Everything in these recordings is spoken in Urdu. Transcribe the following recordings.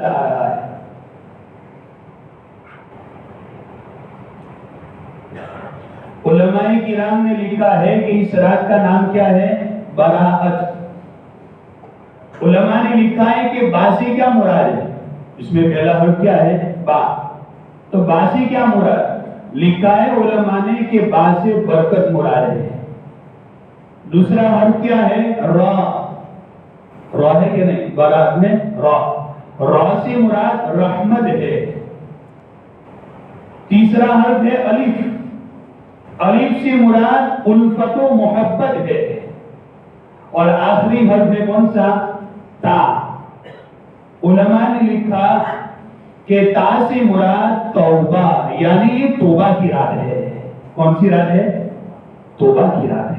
آ رہا ہے. علماء کرام نے لکھا ہے کہ اس رات کا نام کیا ہے؟ براءت. علماء نے لکھا ہے کہ با سے کیا مراد ہے؟ اس میں پہلا حرف کیا ہے؟ با. تو با سے کیا مراد؟ لکھا ہے علماء نے کہ با سے برکت مراد ہے. دوسرا حرف کیا ہے؟ را. را ہے کہ نہیں؟ براءت میں را. را سے مراد رحمت ہے. تیسرا حرف ہے الف. الف سے مراد الفت و محبت ہے. اور آخری حرف ہے کون سا؟ تا. علماء نے لکھا کہ تا سے مراد توبہ، یعنی یہ توبہ کی رات ہے. کون سی رات ہے؟ توبہ کی رات ہے.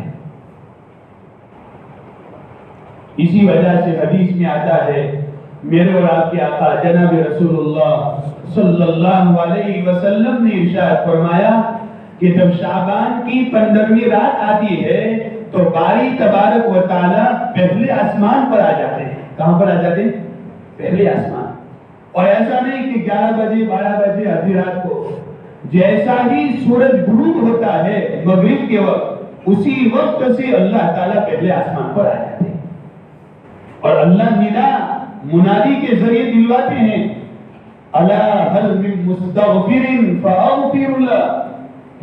اسی وجہ سے حدیث میں آتا ہے، میرے اور آپ کے آقا جناب رسول اللہ صلی اللہ علیہ وسلم نے ارشاد فرمایا کہ جب شعبان کی 15ویں رات آتی ہے تو باری تبارک و تعالی پہلے آسمان پر آ جاتے ہیں. کہاں پر آ جاتے ہیں؟ پہلے آسمان. اور ایسا نہیں کہ 11 بجے 12 بجے آدھی رات کو، جیسا ہی سورج غروب ہوتا ہے مغرب کے وقت، اسی وقت سے اللہ تعالیٰ پہلے آسمان پر آ جاتے ہیں. اور اللہ ندا منادی کے ذریعے دلواتے ہیں، الا هل من مستغفر فاغفر له.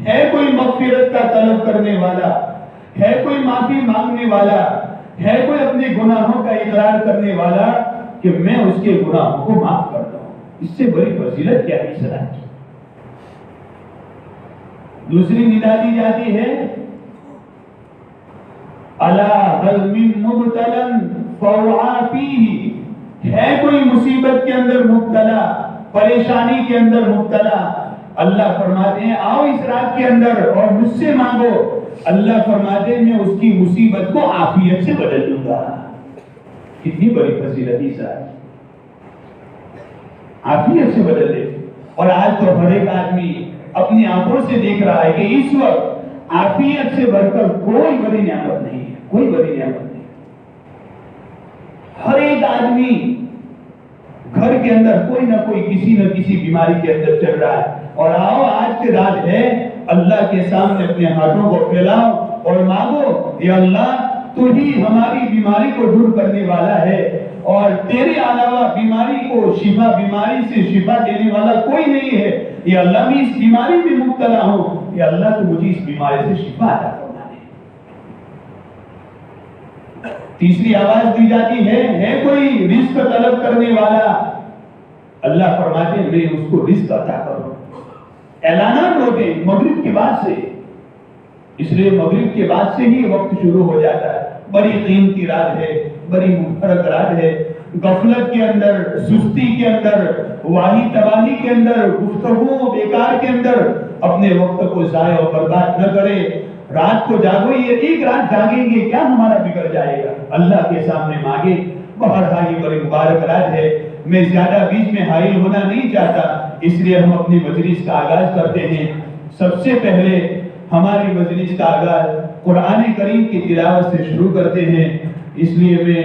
ہے کوئی مغفرت کا طلب کرنے والا، ہے کوئی معافی مانگنے والا، ہے کوئی اپنے گناہوں کا اقرار کرنے والا کہ میں اس کے گناہوں کو معاف کرتا ہوں. اس سے بڑی فضیلت کیا ہے اس رات کی؟ دوسری ندا دی جاتی ہے، الا هل من مبتلا فوعى فيه. ہے کوئی مصیبت کے اندر مبتلا، پریشانی کے اندر مبتلا، اللہ فرماتے ہیں آؤ اس رات کے اندر اور مجھ سے مانگو. اللہ فرماتے ہیں میں اس کی مصیبت کو عافیت سے بدل دوں گا. کتنی بڑی فضیلت اس رات، عافیت سے بدل دے. اور آج تو ہر ایک آدمی اپنی آنکھوں سے دیکھ رہا ہے کہ اس وقت عافیت سے بڑھ کر کوئی بڑی نعمت نہیں ہے. کوئی بڑی نعمت نہیں. ہر ایک آدمی گھر کے اندر کوئی نہ کوئی کسی نہ کسی بیماری کے اندر چل رہا ہے. اور آؤ آج کی رات ہے، اللہ کے سامنے اپنے ہاتھوں کو پھیلاؤ اور مانگو، یا اللہ تو ہی ہماری بیماری کو دور کرنے والا ہے، اور تیرے علاوہ بیماری کو شفا، بیماری سے شفا دینے والا کوئی نہیں ہے. یا اللہ میں اس بیماری میں مبتلا ہوں، یا اللہ تو مجھے اس بیماری سے شفا عطا فرما دے. تیسری آواز دی جاتی ہے کوئی رزق طلب کرنے والا، اللہ فرماتے ہیں میں اس کو رزق عطا کروں. اعلانات ہوتے ہیں مغرب کے بعد سے، اس لیے مغرب کے بعد سے ہی وقت شروع ہو جاتا ہے. بڑی قیمتی رات ہے، بڑی مبارک رات ہے. غفلت کے اندر، سستی کے اندر، واہی تباہی کے اندر، گفتگو بیکار کے اندر اپنے وقت کو ضائع و برباد نہ کرے. رات کو جاگو، یہ ایک رات جاگیں گے کیا ہمارا بگڑ جائے گا؟ اللہ کے سامنے مانگے. بہرحال یہ بڑی مبارک رات ہے. میں زیادہ بیچ میں حائل ہونا نہیں چاہتا، اس لیے ہم اپنی مجلس کا آغاز کرتے ہیں. سب سے پہلے ہماری مجلس کا آغاز قرآن کریم کی تلاوت سے شروع کرتے ہیں. اس لیے میں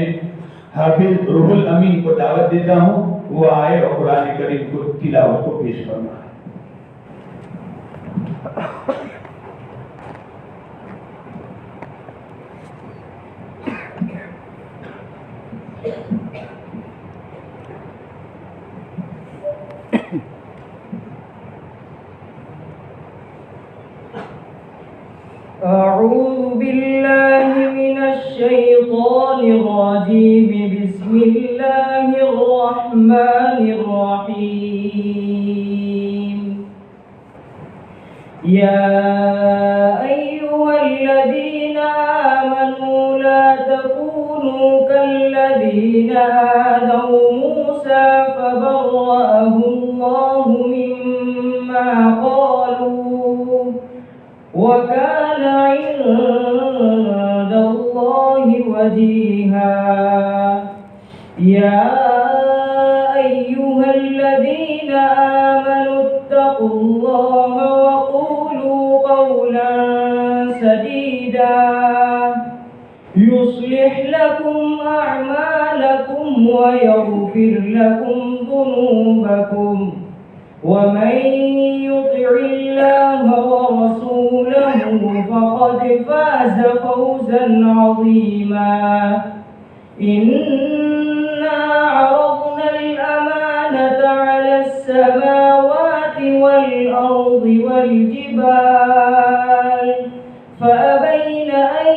حافظ روح الامین کو دعوت دیتا ہوں، وہ آئے اور قرآن کریم کو تلاوت کو پیش فرمائے. أعوذ بالله من الشيطان الرجيم. بسم الله الرحمن الرحيم. يا أيها الذين آمنوا لا تكونوا كالذين آذوا موسى فبرأه الله مما قالوا وكان عند الله وجيها. يا أيها الذين آمنوا اتقوا الله وقولوا قولا سديدا يصلح لكم أعمالكم ويغفر لكم ذنوبكم ومن يطع الله ورسوله فقد فاز فوزا عظيما إنا عرضنا الأمانة على السماوات والأرض والجبال فأبين أن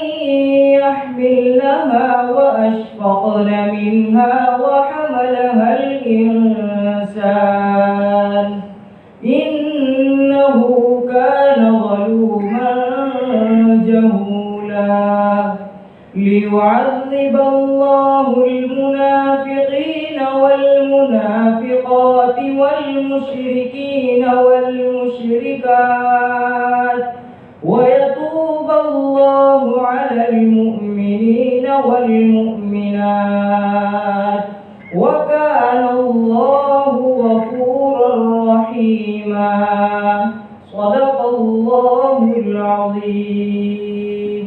يحملنها وأشفقن منها وحملها الإنسان إنه كان ظلوما جهولا ليعذب الله المنافقين والمنافقات والمشركين والمشركات ويتوب الله على المؤمنين والمؤمنات وكان الله غفورا رحيما صدق الله العظيم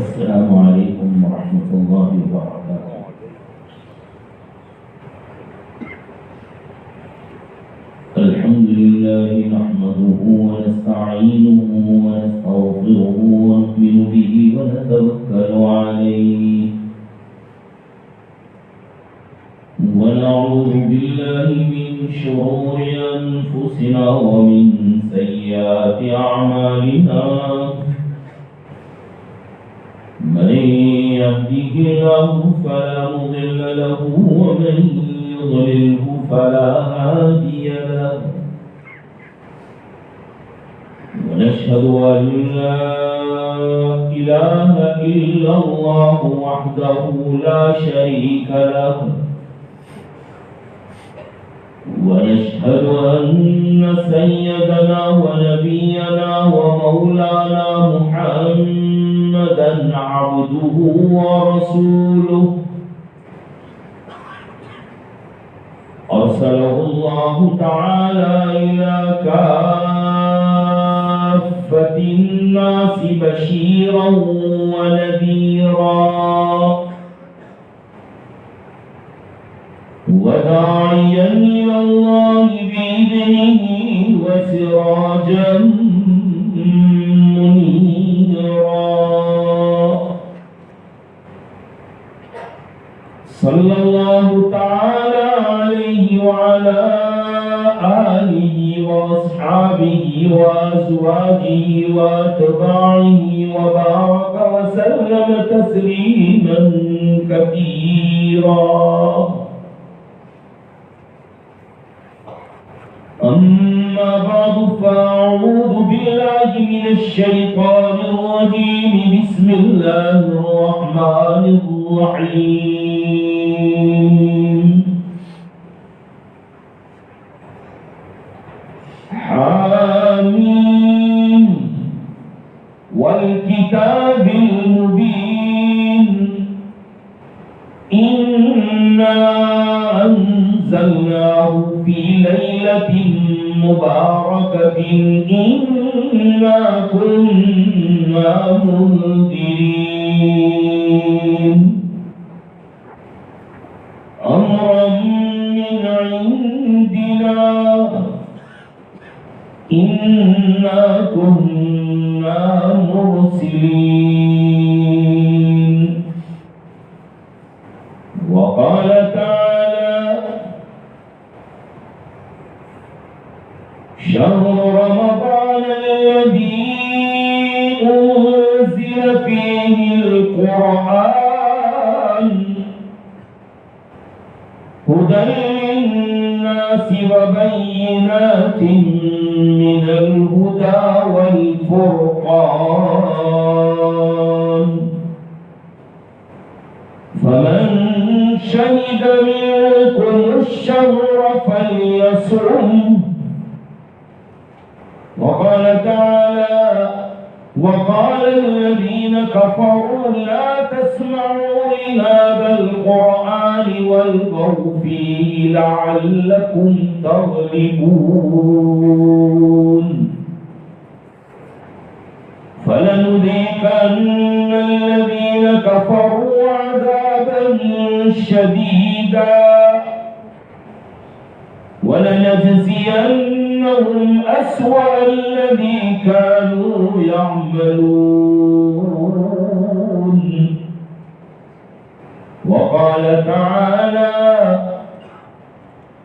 السلام عليكم ورحمة الله وبركاته. الحمد لله نحمده ونستعينه ونستغفره ونؤمن به ونتوكل عليه ونعوذ بالله من شرور أنفسنا ومن سيئات أعمالنا من يهده الله فلا مضل له ومن يضلله فلا هادي له ونشهد أن لا إله إلا الله وحده لا شريك له ونشهد أن سيدنا ونبينا ومولانا محمدا عبده ورسوله أرسله الله تعالى إلى كافة الناس بشيرا ونذيرا وداعيا إلى الله بإذنه وسراجا منيرا صلى الله تعالى عليه وعلى آله وأصحابه وأزواجه وأتباعه وبارك وسلم تسليما كثيرا. أما بعد فأعوذ بالله من الشيطان الرجيم بسم الله الرحمن الرحيم. حامين والكتاب الكتاب المبين إنا أنزلناه في ليلة مباركة إنا كنا منذرين أمرا من عندنا إنا كنا مرسلين وقال تعالى شهر رمضان الذي أنزل فيه القرآن هدى للناس وبينات من الهدى والفرقان فمن شهد منكم الشهر فليصم وقال تعالى وقال الذين كفروا لا تسمعوا لهذا القرآن والغوا فيه لعلكم تغلبون فلنذيقن الذين كفروا عذابا شديدا ولنجزينهم أسوأ الذي كانوا يعملون وقال تعالى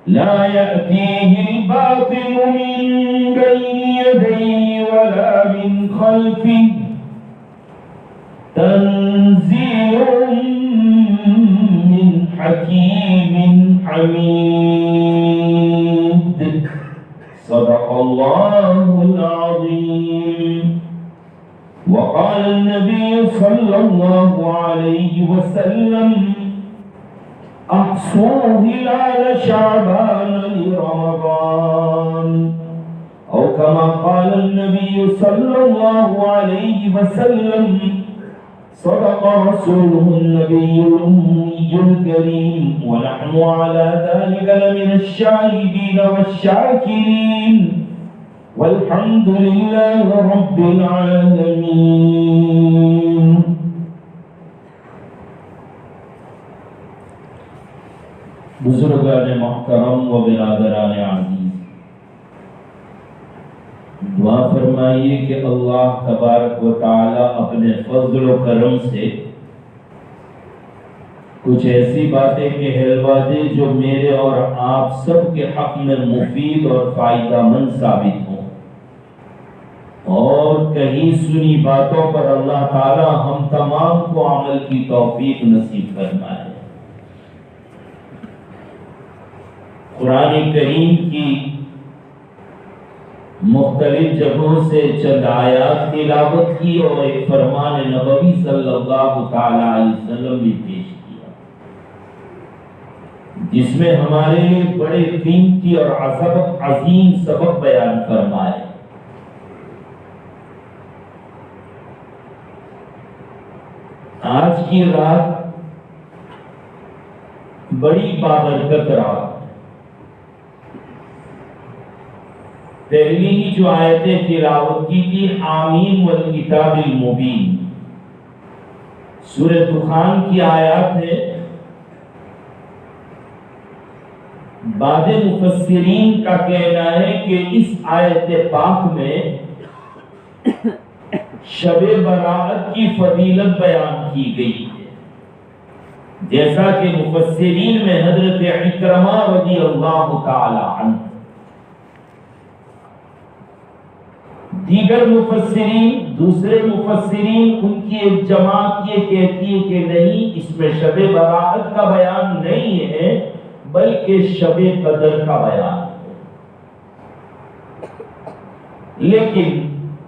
لا يأتيه الباطل من بين يديه ولا من خلفه تنزيل من حكيم حميد صدق الله العظيم وقال النبي صلى الله عليه وسلم أحصوا هلال شعبان لرمضان أو كما قال النبي صلى الله عليه وسلم صدق رسوله النبي الأمي الكريم ونحن على ذلك لمن الشاهدين والشاكرين والحمد لله رب العالمين بزرگان محترم و برادران عزیز دعا فرمائیے کہ اللہ تبارک و تعالی اپنے فضل و کرم سے کچھ ایسی باتیں کہلوا دے جو میرے اور آپ سب کے حق میں مفید اور فائدہ مند ثابت ہوں اور کہیں سنی باتوں پر اللہ تعالی ہم تمام کو عمل کی توفیق نصیب فرمائے۔ قرآن کریم کی مختلف جگہوں سے چند آیات تلاوت کی اور ایک فرمان نبوی صلی اللہ تعالی علیہ وسلم بھی پیش کیا جس میں ہمارے لیے بڑے قیمتی اور عظیم سبق بیان فرمائے۔ آج کی رات بڑی بابرکت رات، پہلی ہی جو آیتیں تلاوت کی تھی آمین والکتاب المبین، سورہ دخان کی آیات ہے۔ بعض مفسرین کا کہنا ہے کہ اس آیت پاک میں شب برات کی فضیلت بیان کی گئی ہے، جیسا کہ مفسرین میں حضرت اکرمہ رضی اللہ تعالی عنہ، دیگر مفسرین دوسرے مفسرین ان کی ایک جماعت یہ کہتی ہے کہ نہیں، اس میں شب برات کا بیان نہیں ہے بلکہ شب قدر کا بیان ہے۔ لیکن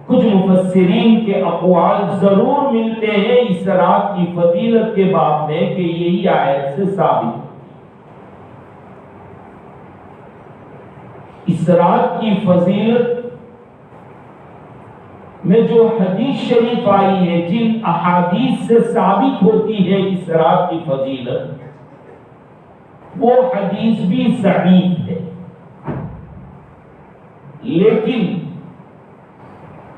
کچھ مفسرین کے اقوال ضرور ملتے ہیں اس رات کی فضیلت کے باب میں کہ یہی آیت سے ثابت ہے۔ اس رات کی فضیلت میں جو حدیث شریف آئی ہے، جن احادیث سے ثابت ہوتی ہے اس رات کی فضیلت، وہ حدیث بھی ضعیف ہے، لیکن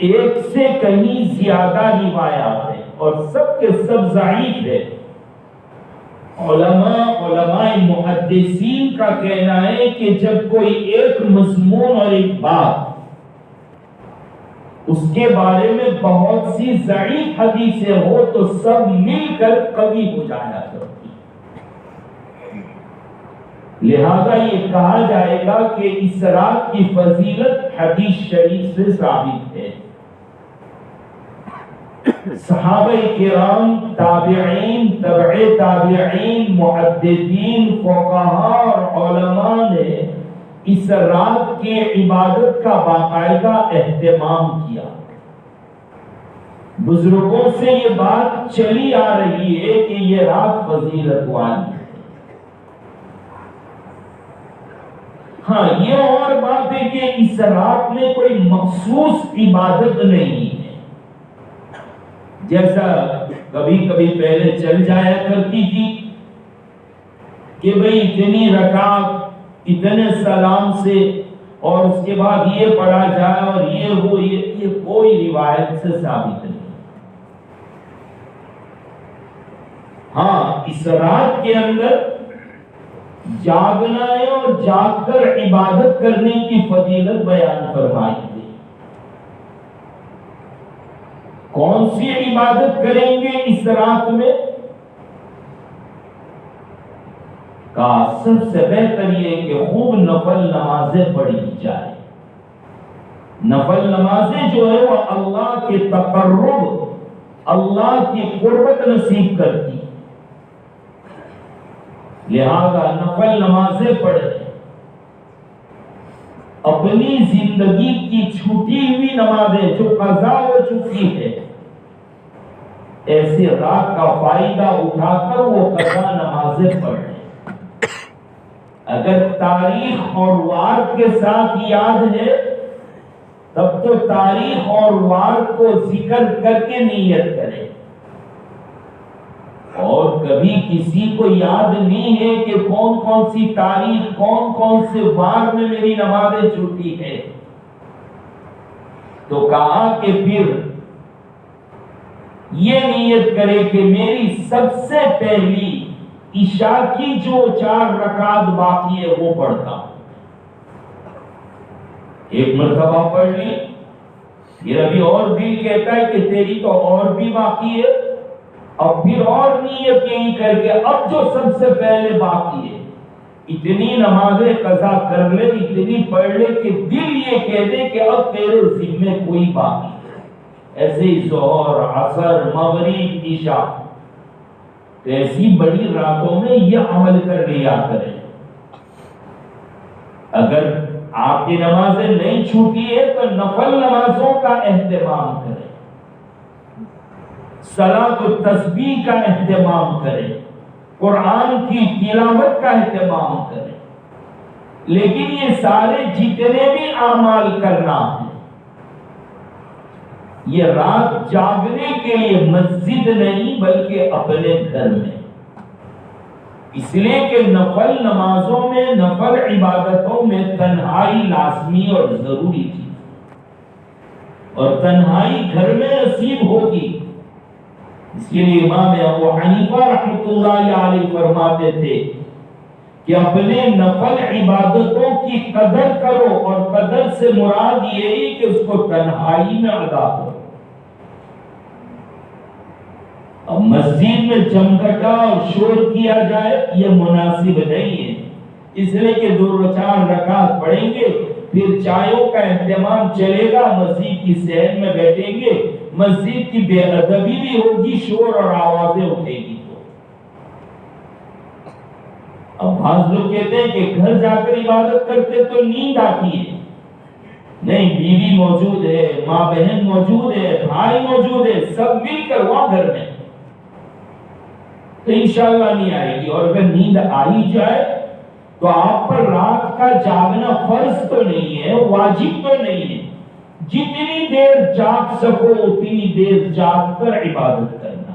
ایک سے کہیں زیادہ روایات ہیں اور سب کے سب ضعیف ہے۔ علماء محدثین کا کہنا ہے کہ جب کوئی ایک مضمون اور ایک بات اس کے بارے میں بہت سی ضعیف حدیثیں ہو تو سب مل کر قوی ہو جایا کرتی، لہذا یہ کہا جائے گا کہ اس رات کی فضیلت حدیث شریف سے ثابت ہے۔ صحابہ کرام، تابعین، تبع تابعین، محدثین، فقہاء اور علماء نے اس رات کی عبادت کا باقاعدہ اہتمام کیا۔ بزرگوں سے یہ بات چلی آ رہی ہے کہ یہ رات فضیلت والی ہے۔ ہاں، یہ اور بات ہے کہ اس رات میں کوئی مخصوص عبادت نہیں ہے، جیسا کبھی کبھی پہلے چل جایا کرتی تھی کہ بھئی اتنی رکعت اتنے سلام سے اور اس کے بعد یہ پڑھا جائے اور یہ ہو، یہ کوئی روایت سے ثابت نہیں۔ ہاں، اس رات کے اندر جاگنا ہے اور جاگ کر عبادت کرنے کی فضیلت بیان فرمائی گئی۔ کون سی عبادت کریں گے اس رات میں؟ کہا سب سے بہتر یہ کہ خوب نفل نمازیں پڑھی جائے۔ نفل نمازیں جو ہے وہ اللہ کے تقرب، اللہ کی قربت نصیب کرتی، لہذا نفل نمازیں پڑھیں۔ اپنی زندگی کی چھوٹی ہوئی نمازیں جو قضا ہو چکی ہے، ایسے رات کا فائدہ اٹھا کر وہ قضا نمازیں پڑھیں۔ اگر تاریخ اور وار کے ساتھ یاد ہے تب تو تاریخ اور وار کو ذکر کر کے نیت کریں، اور کبھی کسی کو یاد نہیں ہے کہ کون کون سی تاریخ، کون کون سے وار میں میری نمازیں چھوٹی ہے، تو کہا کہ پھر یہ نیت کرے کہ میری سب سے پہلی عشاء کی جو 4 رکعت باقی ہے وہ پڑھتا ہوں، ایک مرتبہ پڑھ لی، پھر ابھی اور دل کہتا ہے کہ تیری تو اور بھی باقی ہے، اب پھر اور نیت یہی کر کے اب جو سب سے پہلے باقی ہے اتنی نمازیں قضا کر لے، اتنی پڑھ لے کہ دل یہ کہہ دے کہ اب تیرے ذمے کوئی باقی ہے۔ ایسے ہی ظہر، عصر، مغرب، عشاء، تو ایسی بڑی راتوں میں یہ عمل کر لیا کریں۔ اگر آپ کی نمازیں نہیں چھوٹی ہے تو نفل نمازوں کا اہتمام کریں، صلاۃ التسبیح کا اہتمام کریں، قرآن کی تلاوت کا اہتمام کریں، لیکن یہ سارے جتنے بھی اعمال کرنا ہے یہ رات جاگنے کے لیے مسجد نہیں بلکہ اپنے گھر میں، اس لیے کہ نفل نمازوں میں، نفل عبادتوں میں تنہائی لازمی اور ضروری تھی، اور تنہائی گھر میں نصیب ہوگی۔ اس لیے امام ابو حنیفہ رحمۃ اللہ علیہ فرماتے تھے کہ اپنے نفل عبادتوں کی قدر کرو، اور قدر سے مراد یہی کہ اس کو تنہائی میں ادا کرو۔ اب مسجد میں جمگٹا اور شور کیا جائے یہ مناسب نہیں ہے، اس لیے کہ 2-4 رکعت پڑھیں گے، پھر چایوں کا اہتمام چلے گا، مسجد کی صحن میں بیٹھیں گے، مسجد کی بے ادبی بھی ہوگی، شور اور آوازیں اٹھے گی۔ اب بعض لوگ کہتے ہیں کہ گھر جا کر عبادت کرتے تو نیند آتی ہے، نہیں، بیوی موجود ہے، ماں بہن موجود ہے، بھائی موجود ہے، سب مل کر وہاں گھر میں تو انشاءاللہ نہیں آئے گی۔ اور اگر نیند آ ہی جائے تو آپ پر رات کا جاگنا فرض تو نہیں ہے، واجب تو نہیں ہے، جتنی دیر جاگ سکو اتنی دیر جاگ کر عبادت کرنا.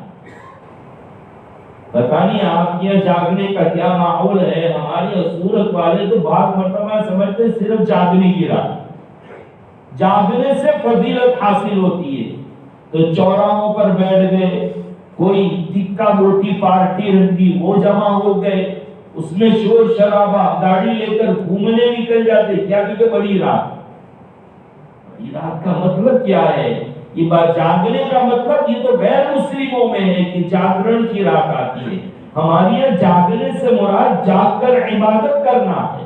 پتہ نہیں آپ کے جاگنے کا کیا ماحول ہے. ہماری صورت والے تو بعض مرتبہ سمجھتے صرف جاگنے کی رات. جاگنے سے فضیلت حاصل ہوتی ہے. تو چوراہوں پر بیٹھ گئے, کوئی ٹکا موٹی پارٹی رکھی, وہ جمع ہو گئے, اس میں شور شرابہ, گاڑی لے کر گھومنے نکل جاتے. کیا کہ بڑی رات. بڑی رات کا مطلب کیا ہے؟ یہ بات جاگنے کا مطلب یہ تو غیر مسلموں میں ہے کہ جاگرن کی رات آتی ہے. ہماری یہاں جاگنے سے مراد جاگ کر عبادت کرنا ہے.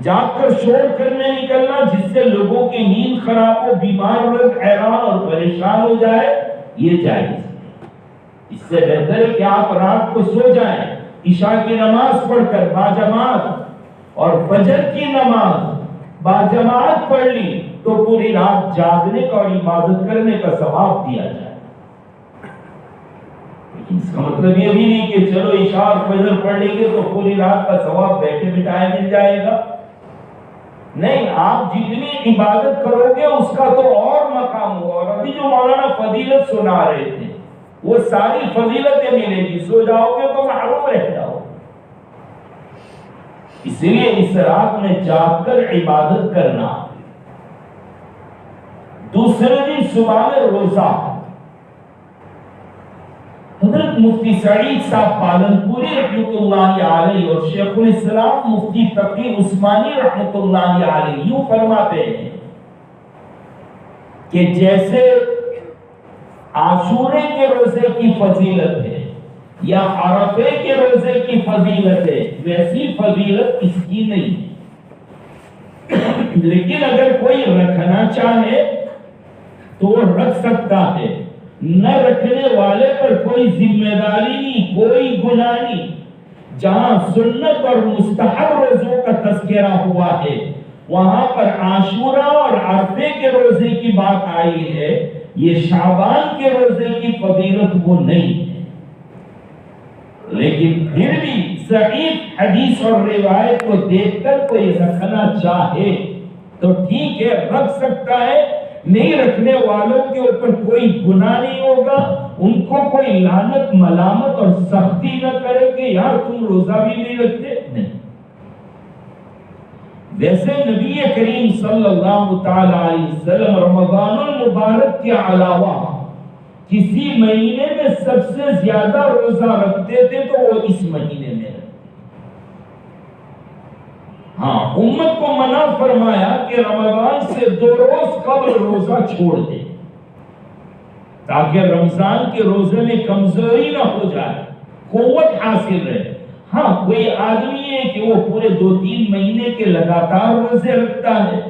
جاگ کر شور کرنے نکلنا جس سے لوگوں کی نیند خراب ہو, بیمار لوگ حیران اور پریشان ہو جائے, یہ جائز ہے. اس سے بہتر ہے کہ آپ رات کو سو جائیں, عشاء کی نماز پڑھ کر باجماعت اور فجر کی نماز باجماعت پڑھ لی تو پوری رات جاگنے کا اور عبادت کرنے کا ثواب دیا جائے. لیکن اس کا مطلب یہ بھی نہیں کہ چلو عشاء اور فجر پڑھ لیں گے تو پوری رات کا ثواب بیٹھے بٹھائے مل جائے گا. نہیں, آپ جتنی عبادت کرو گے اس کا تو اور مقام ہوگا. اور ابھی جو مولانا فضیلت سنا رہے تھے وہ ساری فضیلتیں ملیں گی. سو جاؤ گے تو محروم رہ جاؤ. اس لیے اس رات میں جاگ کر عبادت کرنا. دوسرے دن صبح میں روزہ. حضرت مفتی سعید صاحب پالنپوری رحمۃ اللہ علیہ اور شیخ الاسلام مفتی تقی عثمانی رحمۃ اللہ علیہ یوں فرماتے ہیں کہ جیسے عاشورے کے روزے کی فضیلت ہے یا عرفے کے روزے کی فضیلت ہے, ویسی فضیلت اس کی نہیں ہے. لیکن اگر کوئی رکھنا چاہے تو وہ رکھ سکتا ہے. نہ رکھنے والے پر کوئی ذمہ داری نہیں, کوئی گناہ نہیں. جہاں سنت اور مستحب روزوں کا تذکرہ ہوا ہے وہاں پر عاشورہ اور عرفے کے روزے کی بات آئی ہے. یہ شعبان کے روزے کی فضیلت وہ نہیں ہے. لیکن پھر بھی صحیح حدیث اور روایت کو دیکھ کر کوئی رکھنا چاہے تو ٹھیک ہے, رکھ سکتا ہے. نہیں رکھنے والوں کے اوپر کوئی گناہ نہیں ہوگا. ان کو کوئی لعنت ملامت اور سختی نہ کرے کہ یار تم روزہ بھی نہیں رکھتے. نہیں. ویسے نبی کریم صلی اللہ تعالی علیہ وسلم رمضان المبارک کے علاوہ کسی مہینے میں سب سے زیادہ روزہ رکھتے تھے تو وہ اس مہینے میں رکھتے. ہاں, امت کو منع فرمایا کہ رمضان سے 2 روز قبل روزہ چھوڑ دے تاکہ رمضان کے روزے میں کمزوری نہ ہو جائے, قوت حاصل رہے. ہاں, کوئی آدمی ہے کہ وہ پورے 2-3 مہینے کے لگاتار روزے رکھتا ہے.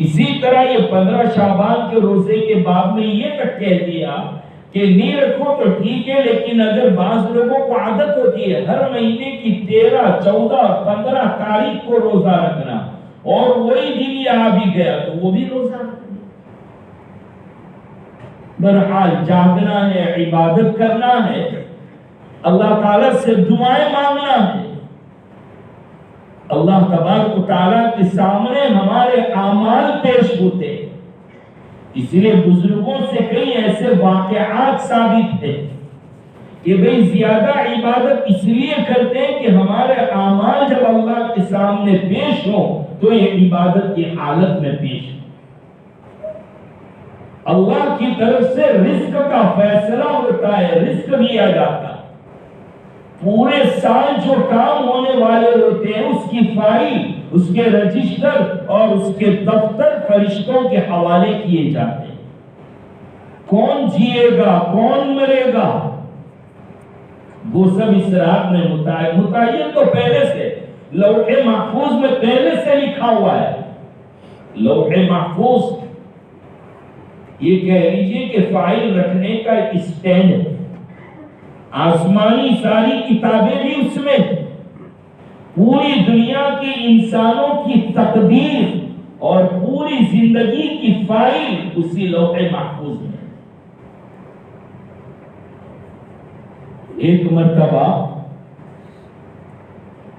اسی طرح یہ 15 شعبان کے روزے کے بعد میں یہ تک کہہ دیا کہ نہیں رکھو تو ٹھیک ہے, لیکن اگر بعض لوگوں کو عادت ہوتی ہے ہر مہینے کی 13, 14, 15 تاریخ کو روزہ رکھنا اور وہی دن یہ آ بھی گیا تو وہ بھی روزہ رکھنا. بہرحال جاگنا ہے, عبادت کرنا ہے, اللہ تعالیٰ سے دعائیں مانگنا ہے. اللہ تبارک و تعالیٰ کے سامنے ہمارے اعمال پیش ہوتے. اس لیے بزرگوں سے کئی ایسے واقعات ثابت ہیں کہ بھئی زیادہ عبادت اس لیے کرتے ہیں کہ ہمارے اعمال جب اللہ کے سامنے پیش ہوں تو یہ عبادت کی حالت میں پیش ہوں. اللہ کی طرف سے رزق کا فیصلہ ہوتا ہے, رزق دیا جاتا ہے. پورے سال جو کام ہونے والے ہوتے ہیں اس کی فائل, اس کے رجسٹر اور اس کے دفتر فرشتوں کے حوالے کیے جاتے ہیں. کون جیے گا, کون مرے گا, وہ سب اس رات میں متعین تو پہلے سے لوح محفوظ میں پہلے سے لکھا ہوا ہے. لوح محفوظ یہ کہہ لیجئے کہ فائل رکھنے کا ایک اسٹینڈ ہے. آسمانی ساری کتابیں بھی اس میں, پوری دنیا کی انسانوں کی تقدیر اور پوری زندگی کی فائل اسی لوح محفوظ میں. ایک مرتبہ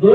2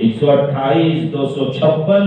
128, 256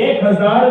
1000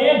1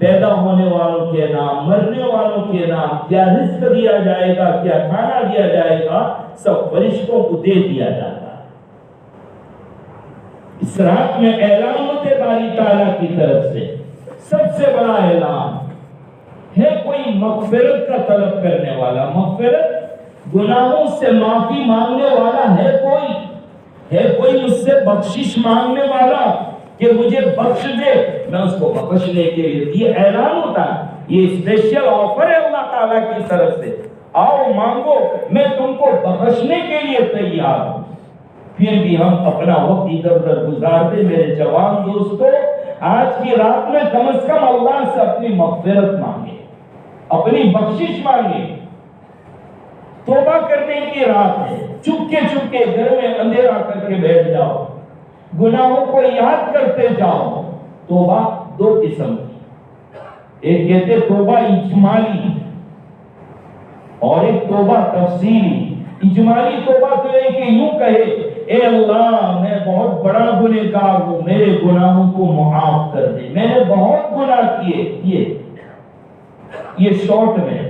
پیدا ہونے والوں کے نام، مرنے والوں کے نام، کیا رزق دیا جائے گا، کیا کھانا دیا جائے گا، سب فرشتوں کو دے دیا جاتا ہے۔ اس رات میں اعلان ہوتے باری تعالیٰ کی طرف سے، سب سے بڑا اعلان ہے، کوئی مغفرت کا طلب کرنے والا، مغفرت گناہوں سے معافی مانگنے والا ہے کوئی مجھ سے بخشش مانگنے والا کہ مجھے بخش دے، میں اس کو بخشنے کے لیے، یہ اعلان ہوتا ہے، یہ اسپیشل آفر ہے اللہ تعالیٰ کی طرف سے، آؤ مانگو، میں تم کو بخشنے کے لیے تیار ہوں۔ پھر بھی ہم اپنا وقت ادھر ادھر گزارتے، میرے جوان دوستو، آج کی رات میں کم از کم اللہ سے اپنی مغفرت مانگے، اپنی بخشش مانگے۔ توبہ کرنے کی رات ہے، چپ کے گھر میں اندھیرا کر کے بیٹھ جاؤ، گناہوں کو یاد کرتے جاؤ۔ توبہ دو قسم کی، ایک کہتے توبہ اجمالی اور ایک توبہ تفصیلی۔ اجمالی توبہ تو ہے کہ یوں کہے، اے اللہ میں بہت بڑا گنہگار ہوں، میرے گناہوں کو معاف کر دے، میں نے بہت گناہ کیے، یہ شارٹ میں۔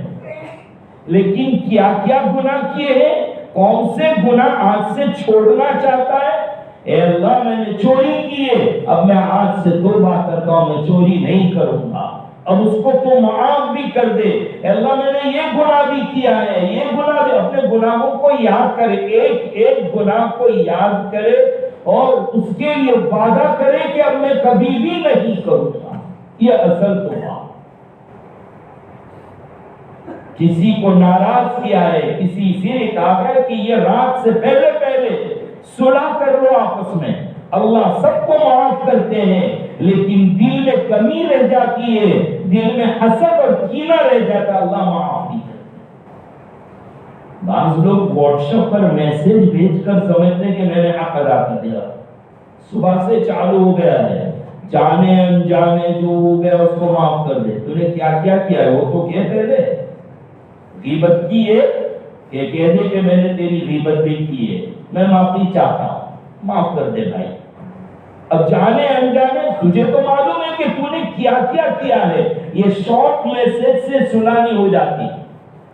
لیکن کیا کیا گناہ کیے ہیں، کون سے گناہ آج سے چھوڑنا چاہتا ہے؟ اے اللہ میں نے چوری کی ہے، اب میں آج سے توبہ کرتا ہوں، میں چوری نہیں کروں گا، اب اس کو تو معاف بھی کر دے۔ اے اللہ میں نے یہ گناہ بھی کیا ہے، یہ گناہ بھی، اپنے گناہوں کو یاد کرے، ایک ایک گناہ کو یاد کرے اور اس کے لیے وعدہ کرے کہ اب میں کبھی بھی نہیں کروں گا۔ یہ اصل توبہ۔ کسی کو ناراض کیا ہے، کسی سے کہا ہے کہ یہ رات سے پہلے صلح کر لو آپس میں، اللہ سب کو معاف کرتے ہیں، لیکن دل میں کمی رہ جاتی ہے، دل میں حسد اور کینہ رہ جاتا، اللہ معاف نہیں کرتا۔ بعض لوگ واٹس ایپ پر میسج بھیج کر سمجھتے ہیں کہ میں نے حق ادا کر دیا، صبح سے چالو ہو گیا ہے، جانے انجانے جو ہو گیا اس کو معاف کر دے۔ تو نے کیا کیا ہے وہ تو کہہ پہلے غیبت کی ہے کہ کہہ دے کہ میں نے تیری غیبت بھی کی ہے، میں معافی چاہتا ہوں، معاف کر دے بھائی۔ اب جانے انجانے تجھے تو معلوم ہے کہ تو نے کیا کیا ہے، یہ شارٹ میسج سے صلح نہیں ہو جاتی۔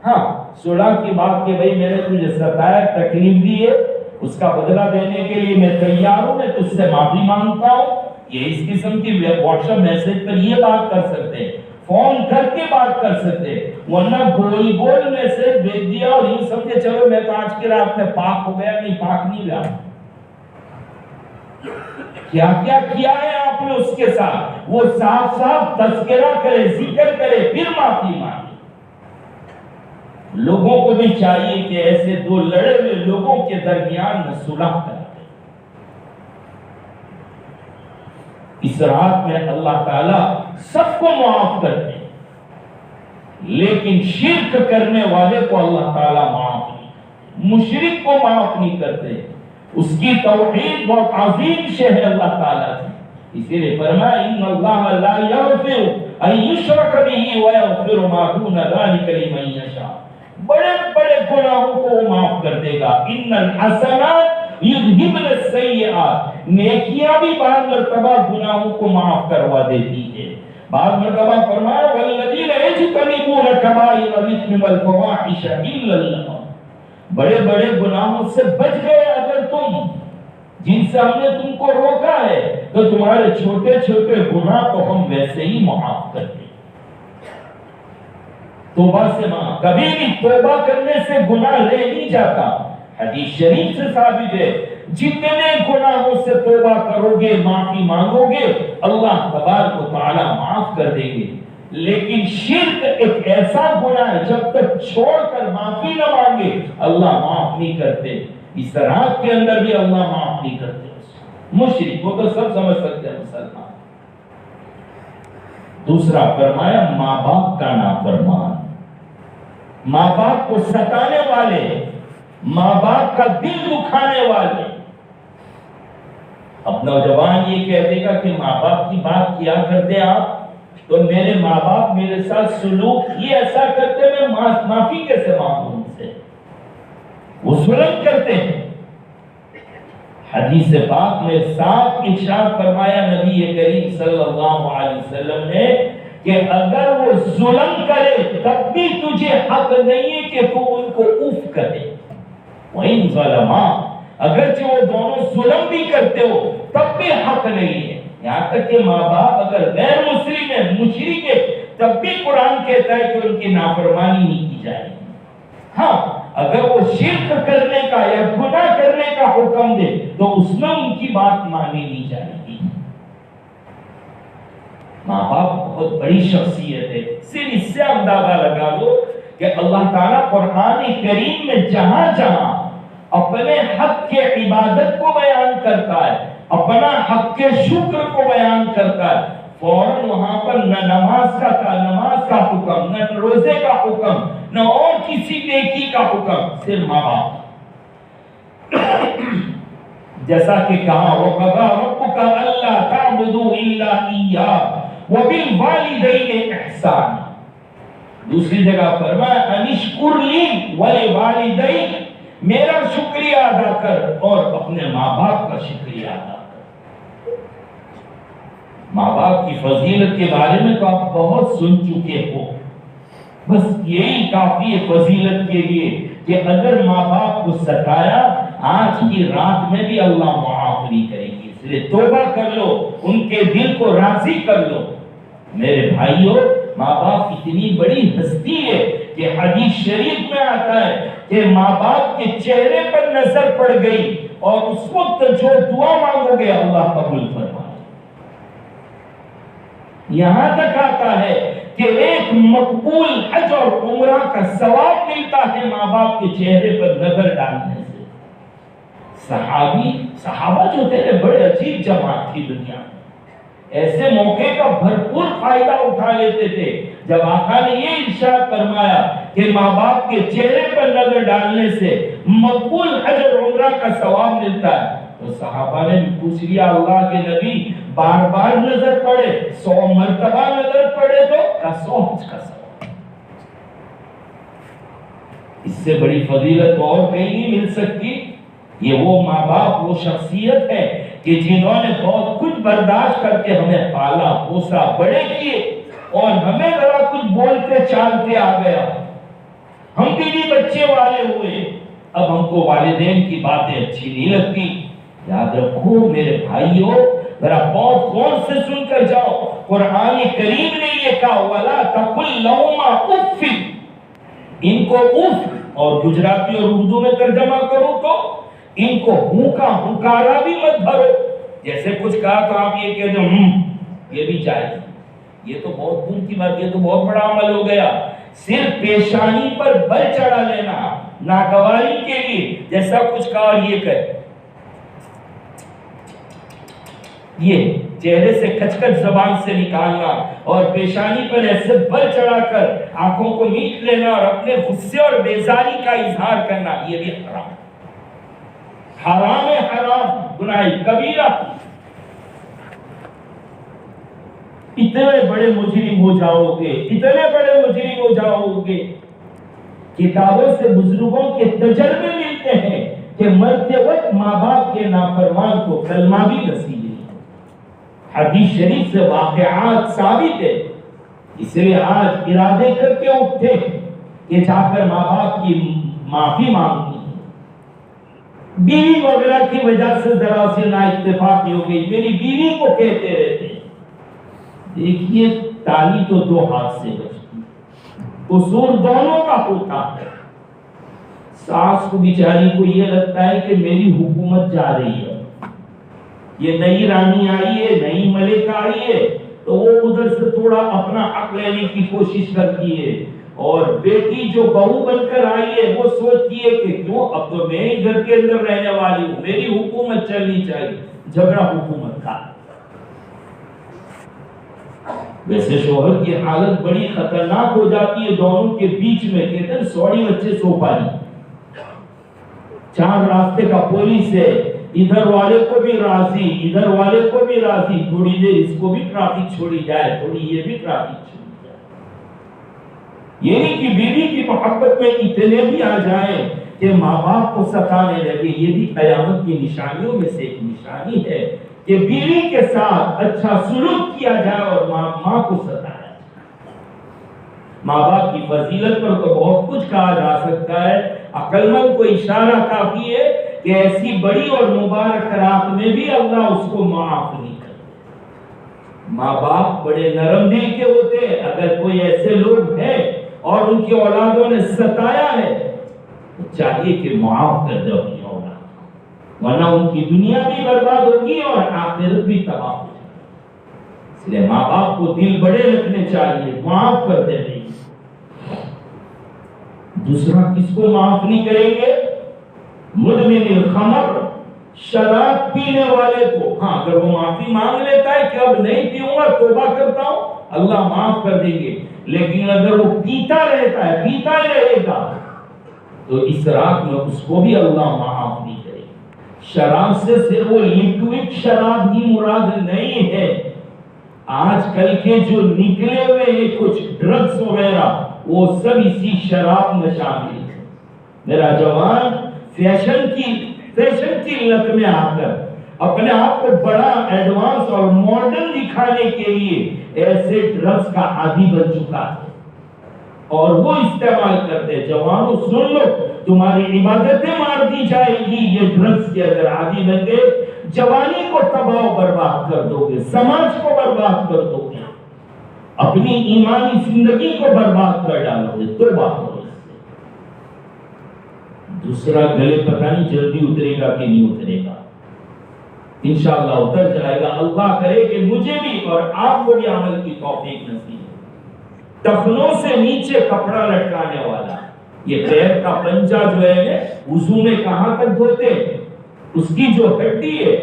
ہاں صلح کی بات کہ بھائی میں نے تجھے ستایا، تکلیف دی ہے، اس کا بدلہ دینے کے لیے میں تیار ہوں، میں تجھ سے معافی مانگتا ہوں، یہ اس قسم کی واٹس ایپ میسج پر یہ بات کر سکتے ہیں، فون کر کے بات کر سکتے، ورنہ گول میسج بھیج دیا اور یہ سمجھے چلو میں تو آج کی رات میں پاک ہو گیا، نہیں پاک نہیں ہوا۔ کیا کیا ہے آپ نے اس کے ساتھ، وہ صاف تذکرہ کرے، ذکر کرے، پھر معافی مانگے۔ لوگوں کو بھی چاہیے کہ ایسے دو لڑے ہوئے لوگوں کے درمیان میں صلح کرے۔ اس رات میں اللہ تعالیٰ سب کو معاف کرتے ہیں، لیکن شرک کرنے والے کو اللہ تعالیٰ معاف نہیں کرتے، مشرک کو معاف نہیں کرتے۔ اس کی توحید بہت عظیم شے ہے اللہ تعالیٰ کی، اسی لیے فرمایا ان اللہ لا یغفر ان یشرک بہ ویغفر ما دون ذلک لمن یشاء، بڑے بڑے گناہوں کو وہ معاف کر دے گا۔ ان الحسنات یذہبن السیئات، نیکیاں بھی بعض مرتبہ گناہوں کو معاف کروا دیتی ہے۔ بعض مرتبہ فرمایا والذین یجتنبون کبائر الاثم والفواحش الا اللمم، بڑے بڑے گناہوں سے بچ گئے اگر تم، جن سے ہم نے تم کو روکا ہے، تو تمہارے چھوٹے چھوٹے گناہ تو ہم ویسے ہی معاف کر دیں۔ توبہ سے معاف، کبھی بھی توبہ کرنے سے گناہ رہ نہیں جاتا۔ حدیث شریف سے ثابت ہے جتنے گناہوں سے توبہ کرو گے، معافی مانگو گے، اللہ تبارک و تعالی معاف کر دیں گے۔ لیکن شرک ایک ایسا گناہ ہے جب تک چھوڑ کر معافی نہ مانگے اللہ معاف نہیں کرتے۔ اس رات کے اندر بھی اللہ معاف نہیں کرتے۔ مشرک وہ تو سب سمجھ سکتے ہیں مسلمان۔ دوسرا فرمایا ماں باپ کا نافرمان، ماں باپ کو ستانے والے، ماں باپ کا دل دکھانے والے۔ اب نوجوان یہ کہہ دے گا کہ ماں باپ کی بات کیا کرتے آپ، تو میرے ماں باپ میرے ساتھ سلوک یہ ایسا کرتے، میں معافی کیسے مانگوں ان سے؟ وہ ظلم کرتے ہیں۔ حدیث پاک میں صاف ارشاد فرمایا نبی کریم صلی اللہ علیہ وسلم نے کہ اگر وہ ظلم کرے تب بھی تجھے حق نہیں ہے کہ تو ان کو اف کرے. وَإِن ظَلَمَا، اگرچہ وہ دونوں ظلم بھی کرتے ہو تب بھی حق نہیں ہے. یہاں تک کہ ماں باپ اگر غیر مسلم ہے، مشرک ہے، تب بھی قرآن کہتا ہے کہ ان کی نافرمانی نہیں کی جائے. ہاں اگر وہ شرک کرنے کا یا گناہ کرنے کا حکم دے تو اس میں ان کی بات مانی نہیں جائے گی. ماں باپ بہت بڑی شخصیت ہے. صرف اس سے اندازہ لگا لو کہ اللہ تعالیٰ قرآن کریم میں جہاں جہاں اپنے حق کے عبادت کو بیان کرتا ہے، اپنا حق کے شکر کو بیان کرتا ہے، فوراً وہاں پر نہ نماز کا حکم، نہ روزے کا حکم، نہ اور کسی نیکی کا حکم، صرف ماں باپ. جیسا کہ کہا وَقَضَىٰ رَبُّكَ أَلَّا تَعْبُدُوا إِلَّا إِيَّاهُ وَبِالْوَالِدَيْنِ إِحْسَانًا. دوسری جگہ فرمایا أَنِ اشْكُرْ لِي وَلِوَالِدَيْكَ، میرا شکریہ ادا کر اور اپنے ماں باپ کا شکریہ ادا کر. ماں باپ کی فضیلت کے بارے میں تو آپ بہت سن چکے ہو، بس یہی کافی ہے فضیلت کے لیے کہ اگر ماں باپ کو ستایا آج کی رات میں بھی اللہ معاف نہیں کرے گی. اس لیے توبہ کر لو، ان کے دل کو راضی کر لو. میرے بھائیوں، ماں باپ اتنی بڑی ہستی ہے کہ حدیث شریف میں آتا ہے کہ ماں باپ کے چہرے پر نظر پڑ گئی اور اس وقت جو دعا مانگو گے اللہ قبول فرمائے. یہاں تک آتا ہے کہ ایک مقبول حج اور عمرہ کا ثواب ملتا ہے ماں باپ کے چہرے پر نظر ڈالنے سے. صحابہ جو تھے بڑے عجیب جماعت تھی دنیا میں، ایسے موقع کا بھرپور فائدہ اٹھا لیتے تھے. جب آقا نے یہ ارشاد فرمایا کہ ماں باپ کے چہرے پر نظر ڈالنے سے مقبول حج اور عمرہ کا ثواب ملتا ہے تو صحابہ نے پوچھ لیا اللہ کے نبی بار بار نظر پڑے، 100 مرتبہ نظر پڑے تو 100 حج کا ثواب. اس سے بڑی فضیلت اور کہیں نہیں مل سکتی. یہ وہ ماں باپ، وہ شخصیت ہے کہ جنہوں نے بہت کچھ برداشت کر کے ہمیں پالا پوسا، بڑے کیے، اور ہمیں ذرا کچھ بولتے چالتے آ گیا، ہم بھی بچے والے ہوئے، اب ہم کو والدین کی باتیں اچھی نہیں لگتی. یاد رکھو میرے بھائیوں، ذرا بہت غور سے سن کر جاؤ. قرآن کریم نے یہ کہا وَلَا تَقُلْ لَهُمَا اُفٍّ، ان کو اف، اور گجراتی اور اردو میں ترجمہ کرو تو ان کو بھوکا ہنکارا بھی مت بھرو. جیسے کچھ کہا تو آپ یہ کہہ دو یہ بھی چاہیے، یہ تو بہت دور کی بات، یہ تو بہت بڑا عمل ہو گیا. صرف پیشانی پر بل چڑھا لینا ناگواری کے لیے، جیسا کچھ کہا اور یہ کہے، یہ چہرے سے کچکچ زبان سے نکالنا اور پیشانی پر ایسے بل چڑھا کر آنکھوں کو میٹ لینا اور اپنے غصے اور بیزاری کا اظہار کرنا، یہ بھی حرام. حرام ہے، حرام، گناہ کبیرہ. اتنے بڑے مجرم ہو جاؤ گے، اتنے بڑے مجرم ہو جاؤ گے. کتابوں سے بزرگوں کے تجربے ملتے ہیں کہ مرتے وقت ماں باپ کے نافرمان کو کلمہ بھی نصیب نہیں. حدیث شریف سے واقعات ثابت ہے. اس لیے آج ارادے کر کے اٹھتے کہ جا کر ماں باپ کی معافی مانگنی. بیوی وغیرہ کی وجہ سے ذرا سے نا اتفاقی ہو گئی، میری بیوی کو کہتے رہتے. دیکھیے تالی تو دو ہاتھ سے بجتی، قصور دونوں کا ہوتا ہے. ساس کو بیچاری کو یہ لگتا ہے کہ میری حکومت جا رہی ہے، یہ نئی رانی آئی ہے، نئی ملک آئی ہے، تو وہ ادھر سے تھوڑا اپنا حق لینے کی کوشش کرتی ہے. اور بیٹی جو بہو بن کر آئی ہے وہ سوچتی ہے کہ کیوں اب تو میں ہی گھر کے اندر رہنے والی ہوں، میری حکومت چلنی چاہیے. جھگڑا حکومت کا. ویسے شوہر کی حالت بڑی خطرناک ہو جاتی ہے دونوں کے بیچ میں. کہتے ہیں سوڑی بچے سو پانی. 4 راستے کا پولیس ہے، ادھر والے کو بھی راضی، ادھر والے کو بھی راضی، تھوڑی دیر اس کو بھی ٹریفک چھوڑی جائے، تھوڑی یہ بھی ٹریفک چھوڑی جائے. یہ نہیں کہ بیوی کی محبت میں اتنے بھی آ جائیں کہ ماں باپ کو ستانے لگے. یہ بھی قیامت کی نشانیوں میں سے ایک نشانی ہے کہ بیوی کے ساتھ اچھا سلوک کیا جائے اور ماں کو ستایا جائے. ماں باپ کی فضیلت پر تو بہت کچھ کہا جا سکتا ہے، عقل مند کو اشارہ کافی ہے کہ ایسی بڑی اور مبارک رات میں بھی اللہ اس کو معاف نہیں کرتے۔ ماں باپ بڑے نرم دل کے ہوتے ہیں، اگر کوئی ایسے لوگ ہیں اور ان کی اولادوں نے ستایا ہے تو چاہیے کہ معاف کر دو اپنی اولاد، ورنہ ان کی دنیا بھی برباد ہوگی اور آخرت بھی تباہ ہوگی۔ اس لیے ماں باپ کو دل بڑے رکھنے چاہیے، معاف کر دے۔ دوسرا کس کو معاف نہیں کریں گے؟ مدمن الخمر، شراب پینے والے کو۔ ہاں اگر وہ معافی مانگ لیتا ہے کہ اب نہیں پیوں گا، توبہ کرتا ہوں، اللہ معاف کر دیں گے۔ لیکن اگر وہ پیتا رہتا ہے، پیتا ہی رہے گا، تو اس رات میں اس کو بھی اللہ معاف نہیں کرے گا۔ شراب سے صرف وہ لیکوئڈ شراب ہی مراد نہیں ہے، آج کل کے جو نکلے ہوئے ہیں کچھ ڈرگز وغیرہ، وہ سب اسی شراب میں شامل ہے۔ میرا جوان فیشن کی لت میں آ کر اپنے آپ کو بڑا ایڈوانس اور ماڈرن دکھانے کے لیے ایسے ڈرگز کا عادی بن چکا ہے اور وہ استعمال کرتے۔ جوانوں سن لو، تمہاری عبادتیں مار دی جائے گی یہ ڈرگز کے اگر عادی بن گئے، جوانی کو تباہ و برباد کر دو گے، سماج کو برباد کر دو گے، اپنی ایمانی زندگی کو برباد کر ڈالو گے۔ توبہ کرو اس سے۔ دوسرا، گلے پتہ نہیں جلدی اترے گا کہ نہیں اترے گا، انشاءاللہ اتر جائے گا۔ اللہ کرے کہ مجھے بھی اور آپ کو بھی عمل کی توفیق نصیب ہو۔ ٹخنوں سے نیچے کپڑا لٹکانے والا، یہ پیر کا پنجہ جو ہے وضو میں کہاں تک دھوتے، اس کی جو ہڈی ہے،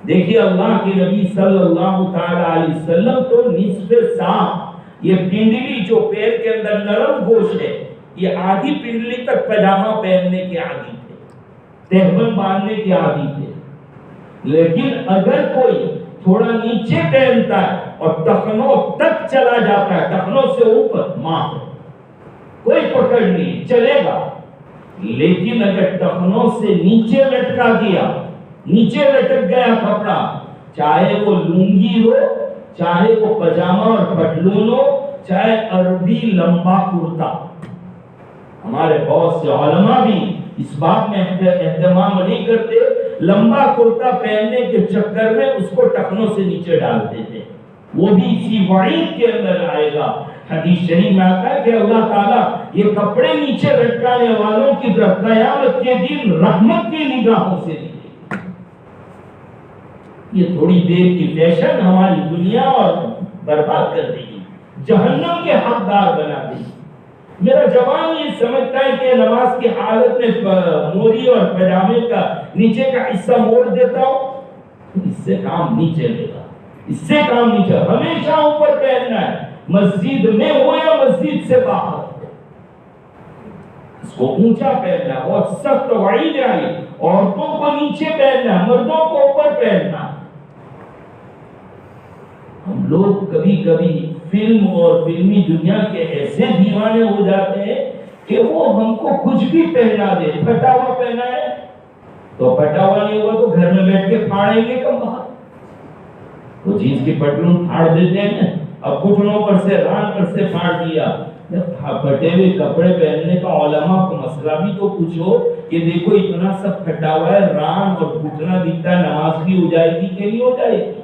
دیکھیے اللہ کے نبی صلی اللہ تعالی علیہ وسلم تو نصف ساعت یہ پنڈلی جو پیر کے اندر نرم گوشت ہے، یہ آدھی پنڈلی تک پجامہ پہننے کے عادی تھے، تہبند باندھنے کے عادی تھے۔ لیکن اگر کوئی تھوڑا نیچے پہنتا ہے اور ٹخنوں تک چلا جاتا ہے، ٹخنوں سے اوپر، معاف، کوئی پکڑ نہیں، چلے گا۔ لیکن اگر ٹخنوں سے نیچے لٹکا دیا، نیچے لٹک گیا کپڑا، چاہے وہ لنگی ہو، چاہے وہ پجامہ اور پتلون ہو، چاہے عربی لمبا کرتا، ہمارے بہت سے علماء بھی اس بات میں اہتمام نہیں کرتے، لمبا کرتا پہننے کے چکر میں اس کو ٹخنوں سے نیچے ڈالتے تھے، وہ بھی اسی وعید کے اندر آئے گا۔ حدیث شریف میں آتا ہے کہ اللہ تعالیٰ یہ کپڑے نیچے لٹکانے والوں کی طرف قیامت کے دن رحمت کی نگاہوں سے دیکھے۔ یہ تھوڑی دیر کی فیشن ہماری دنیا اور برباد کر دے گی، جہنم کے حقدار بنا دے گی۔ میرا جوان یہ سمجھتا ہے کہ نماز کی حالت میں موری اور پجامے کا نیچے کا حصہ موڑ دیتا ہوں، اس سے کام نہیں چلے گا، اس سے کام نہیں چلے گا، ہمیشہ اوپر پہننا ہے، مسجد میں ہو یا مسجد سے باہر، اس کو اونچا پہننا ہے، بہت سخت وعید آئی، عورتوں کو نیچے پہننا ہے، مردوں کو اوپر پہننا ہے۔ ہم لوگ کبھی کبھی فلم اور فلمی دنیا کے ایسے دیوانے ہو جاتے ہیں کہ وہ ہم کو کچھ بھی پہنا دے، پھٹا ہوا پہنا ہے تو پھٹا ہوا نہیں ہوا تو گھر میں بیٹھ کے پھاڑیں گے کم بہت، وہ جینس کی پٹلون پھاڑ دیتے ہیں، اب گھٹنوں پر سے ران پر سے پھاڑ دیا۔ پھٹے ہوئے کپڑے پہننے کا علماء کو مسئلہ بھی تو پوچھو کہ دیکھو اتنا سب پھٹا ہوا ہے، ران اور گھٹنا دکھتا ہے، نماز بھی ہو جائے گی کہ نہیں ہو جائے گی؟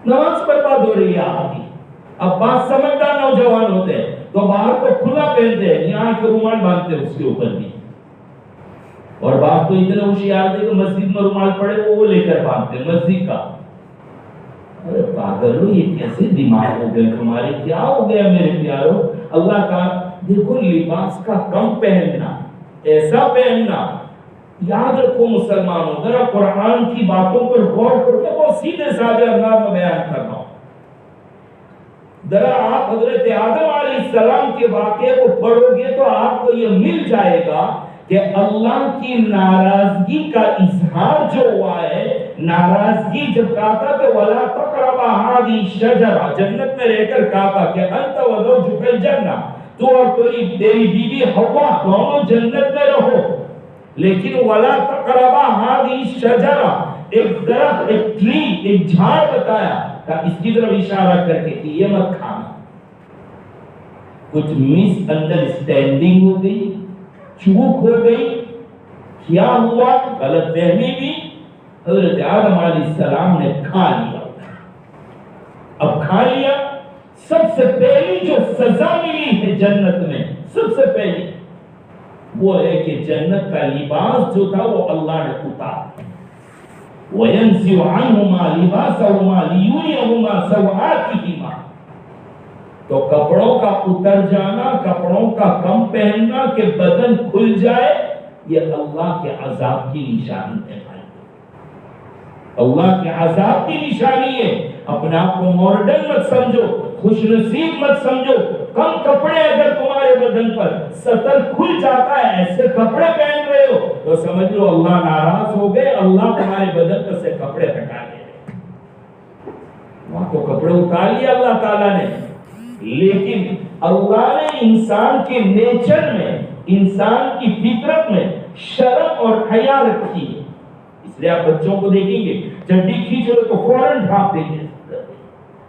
نماز برباد ہو رہی ہے آدھی۔ اب بات سمجھدار نوجوان ہوتے ہیں تو باہر کو کھلا پہنتے ہیں، یہاں کے رومال باندھتے ہیں اس کے اوپر بھی، اور بات تو اتنے ہوشیار تھے کہ مسجد میں رومال پڑے وہ لے کر باندھتے ہیں مسجد کا۔ ارے پاگلو، یہ کیسے دماغ ہو گئے تمہارے، کیا ہو گیا میرے پیارو؟ اللہ کا دیکھو لباس کا کم پہننا، ایسا پہننا۔ یاد رکھو مسلمانوں، ذرا قرآن کی باتوں پر غور کرو، میں بہت سیدھے سادے انداز میں بیان کر رہا ہوں۔ ذرا آپ حضرت آدم علیہ السلام کے واقعے کو پڑھو گے تو آپ کو یہ مل جائے گا کہ اللہ کی ناراضگی کا اظہار جو ہوا ہے، ناراضگی جب کہا تھا کہ وَلَا تَقْرَبَا هَٰذِهِ الشَّجَرَةَ، جنت میں رہ کر کہا تھا کہ أَنْتَ وَزَوْجُكَ الْجَنَّةَ، تو اور تیری بیوی حوا دونوں جنت میں رہو، لیکن وَلَا تَقْرَبَا هَٰذِهِ الشَّجَرَةَ، ایک درخت، ایک ٹری، ایک جھاڑ بتایا، اس کی طرف اشارہ کر کے کہ یہ مت کھانا۔ کچھ مس انڈرسٹینڈنگ ہو گئی، چوک ہو گئی، کیا ہوا؟ غلط فہمی بھی، حضرت آدم علیہ السلام نے کھا لیا۔ اب کھا لیا، سب سے پہلی جو سزا ملی ہے جنت میں، سب سے پہلی وہ ہے کہ جنت کا لباس جو تھا وہ اللہ نے اتارا۔ وَيَنزِعُ عَنْهُمَا لِبَاسَهُمَا لِيُرِيَهُمَا سَوْآتِهِمَا، تو کپڑوں کا اتر جانا، کپڑوں کا کم پہننا کہ بدن کھل جائے، یہ اللہ کے عذاب کی نشانی ہے۔ اللہ کے عذاب کی نشانی ہے۔ اپنے آپ کو ماڈرن مت سمجھو، خوش نصیب مت سمجھو۔ کم کپڑے اگر تمہارے بدن پر، سطر کھل جاتا ہے، ایسے کپڑے پہن رہے ہو تو سمجھ لو اللہ ناراض ہو گئے، اللہ تمہارے بدن پر سے کپڑے ہٹا لے۔ وہاں تو کپڑے اتار لیے اللہ تعالیٰ نے، لیکن اللہ نے انسان کے نیچر میں، انسان کی فطرت میں شرم اور حیا رکھی ہے۔ اس لیے آپ بچوں کو دیکھیں گے چڈی کھینچ لو تو فوراً ڈھانپ دیں گے۔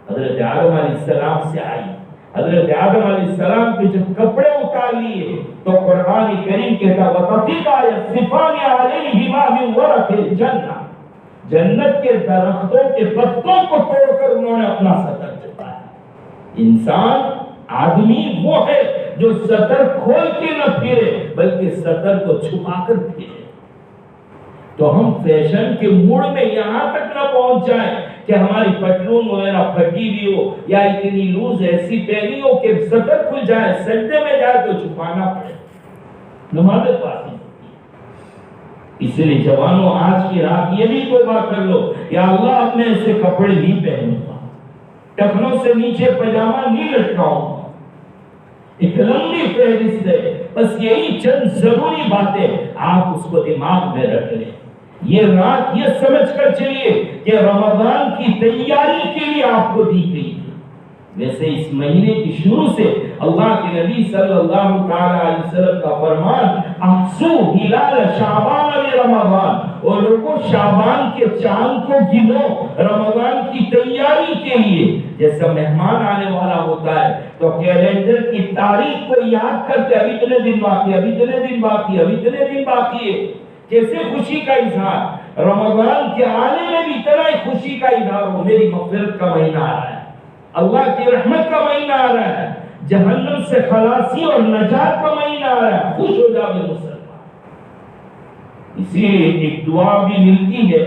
حضرت آدم علیہ السلام سے آئی، حضرت آدم علیہ السلام کے جب کپڑے اتار لیے تو قرآن کریم کہتا وَطَفِقَا يَخْصِفَانِ عَلَيْهِمَا مِنْ وَرَقِ الْجَنَّةِ، جنت کے درختوں کے پتوں کو توڑ کر انہوں نے اپنا سطر چھپایا۔ انسان آدمی وہ ہے جو سطر کھول کے نہ پھرے بلکہ سطر کو چھپا کر پھرے۔ تو ہم فیشن کے موڑ میں یہاں تک نہ پہنچ جائیں کہ ہماری پتلون وغیرہ پھٹی بھی ہو یا اتنی لوز ایسی پہنی ہو کہ سطر کھل جائے، سجدے میں جائے تو چھپانا پڑے، نماز پاس نہیں ہوتی۔ اس لیے جوانوں آج کی رات یہ بھی توبہ کر لو، یا اللہ اب میں ایسے کپڑے نہیں پہنوں گا، ٹخنوں سے نیچے پاجامہ نہیں لٹکاؤں گا۔ ایک لمبی فہرست ہے، بس یہی چند ضروری باتیں آپ اس کو دماغ میں رکھ لیں۔ یہ رات یہ سمجھ کر چلیے کہ رمضان کی تیاری کے لیے آپ کو دی گئی ہے۔ ویسے اس مہینے کی شروع سے اللہ کے نبی صلی اللہ علیہ وسلم کا فرمان احصو ہلال شعبان رمضان، اور لوگوں شعبان کے چاند کو گنو رمضان کی تیاری کے لیے۔ جیسا مہمان آنے والا ہوتا ہے تو کیلنڈر کی تاریخ کو یاد کرتے، ابھی اتنے دن باقی، ابھی اتنے دن باقی، ابھی اتنے دن باقی ہے۔ کیسے خوشی کا اظہار، رمضان کے آنے میں بھی اتنا ہی خوشی کا اظہار ہو، میری مغفرت کا مہینہ آ رہا ہے، اللہ کی رحمت کا مہینہ آ رہا ہے، جہنم سے خلاصی اور نجات کا مہینہ آ رہا ہے، خوش ہو جاؤ مسلمان۔ اسی لیے ایک دعا بھی ملتی ہے،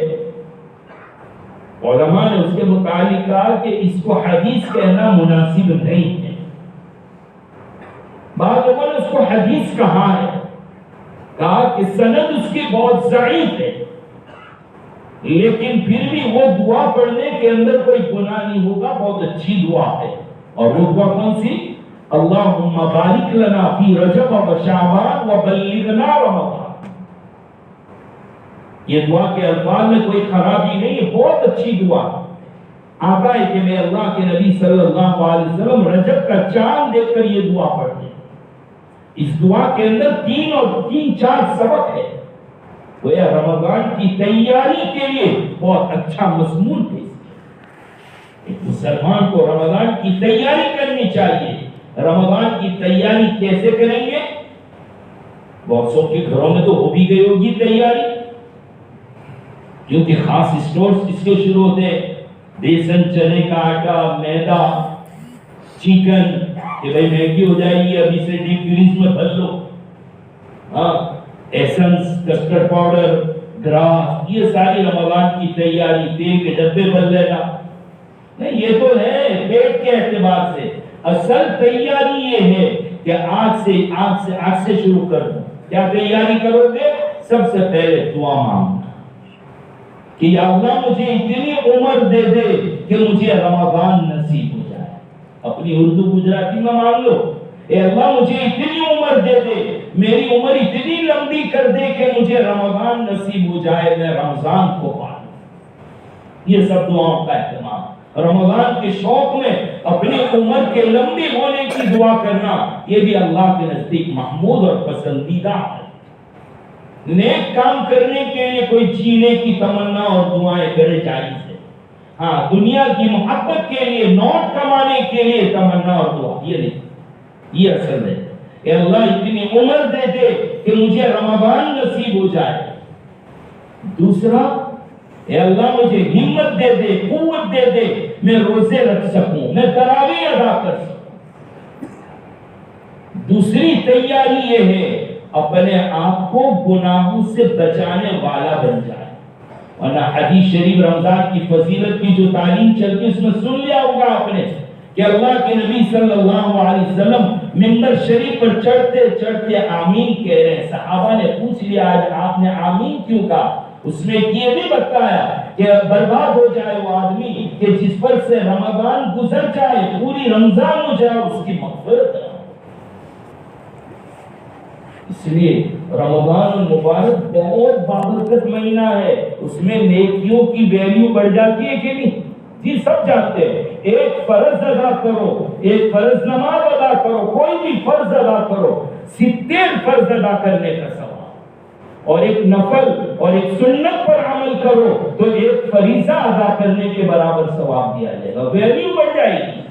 علماء نے اس کے متعلق کہا کہ اس کو حدیث کہنا مناسب نہیں ہے۔ بعض لوگوں نے اس کو حدیث کہا ہے، کہا کہ سند اس کی بہت ضعیف ہے، لیکن پھر بھی وہ دعا پڑھنے کے اندر کوئی گناہ نہیں ہوگا، بہت اچھی دعا ہے۔ اور وہ دعا کون سی؟ اللہم بارک لنا فی رجب و شعبان و بلغنا رمضان۔ یہ دعا کے الفاظ میں کوئی خرابی نہیں ہے، بہت اچھی دعا۔ آتا ہے کہ میں اللہ کے نبی صلی اللہ علیہ وسلم رجب کا چاند دیکھ کر یہ دعا پڑھتے ہیں۔ اس دعا کے اندر تین چار سبق ہے، وہ رمضان کی تیاری کے لیے بہت اچھا مضمون ہے۔ ایک مسلمان کو رمضان کی تیاری کرنی چاہیے۔ رمضان کی تیاری کیسے کریں گے؟ بہت سو کے گھروں میں تو ہو بھی گئی ہوگی تیاری، کیونکہ خاص اسٹورز اس کے شروع ہوتے ہیں، بیسن، چنے کا آٹا، میدا، چکن، کہ بھائی مہنگی ہو جائے گی ابھی سے ڈیپ فریز میں بھر لو، ایسنس، کسٹرڈ پاؤڈر، گراس، یہ ساری رمضان کی تیاری، تیل کے ڈبے بھر لینا۔ نہیں، یہ تو ہے پیٹ کے اعتبار سے، اصل تیاری یہ ہے کہ آج سے شروع کر دو۔ کیا تیاری کرو گے؟ سب سے پہلے دعا مانگنا کہ یا اللہ مجھے اتنی عمر دے دے کہ مجھے رمضان نصیب ہو جائے۔ اپنی اردو گجراتی میں مانگ لو، اے اللہ مجھے اتنی عمر دے دے، میری عمر اتنی لمبی کر دے کہ مجھے رمضان نصیب ہو جائے، میں رمضان کو پالوں۔ یہ سب دعاؤں کا اہتمام۔ رمضان کے شوق میں اپنی عمر کے لمبی ہونے کی دعا کرنا، یہ بھی اللہ کے نزدیک محمود اور پسندیدہ ہے۔ نیک کام کرنے کے لیے کوئی جینے کی تمنا اور دعائیں کرے جائز ہے، ہاں دنیا کی محبت کے لیے، نوٹ کمانے کے لیے تمنا اور دعا یہ نہیں۔ یہ اصل ہے کہ اللہ اتنی عمر دے دے کہ مجھے رمضان نصیب ہو جائے. دوسرا، اے اللہ مجھے ہمت دے دے، قوت دے دے، میں روزے رکھ سکوں، میں تراویح ادا کر سکوں. دوسری تیاری یہ ہے اپنے آپ کو گناہوں سے بچانے والا بن جائے. ورنہ حدیث شریف رمضان کی فضیلت کی جو تعلیم چلتی ہے اس میں سن لیا ہوگا آپ نے کہ اللہ کے نبی صلی اللہ علیہ وسلم منبر شریف پر چڑھتے چڑھتے آمین کہہ رہے ہیں. صحابہ نے پوچھ لیا آج آپ نے آمین کیوں کہا؟ اس میں یہ بھی بتایا کہ برباد ہو جائے وہ آدمی کہ جس پر سے رمضان گزر جائے، پوری رمضان ہو جائے، اس کی مغفرت نہ ہو. اس لیے رمضان المبارک بہت بابرکت مہینہ ہے. اس میں نیکیوں کی ویلیو بڑھ جاتی ہے کہ نہیں؟ جی سب جانتے ہیں. ایک فرض ادا کرو، ایک فرض نماز ادا کرو، کوئی بھی فرض ادا کرو، 70 فرض ادا کرنے کا ثواب. اور ایک نفل اور ایک سنت پر عمل کرو تو ایک فریضہ ادا کرنے کے برابر ثواب دیا جائے گا. ویلیو بڑھ جائے گی.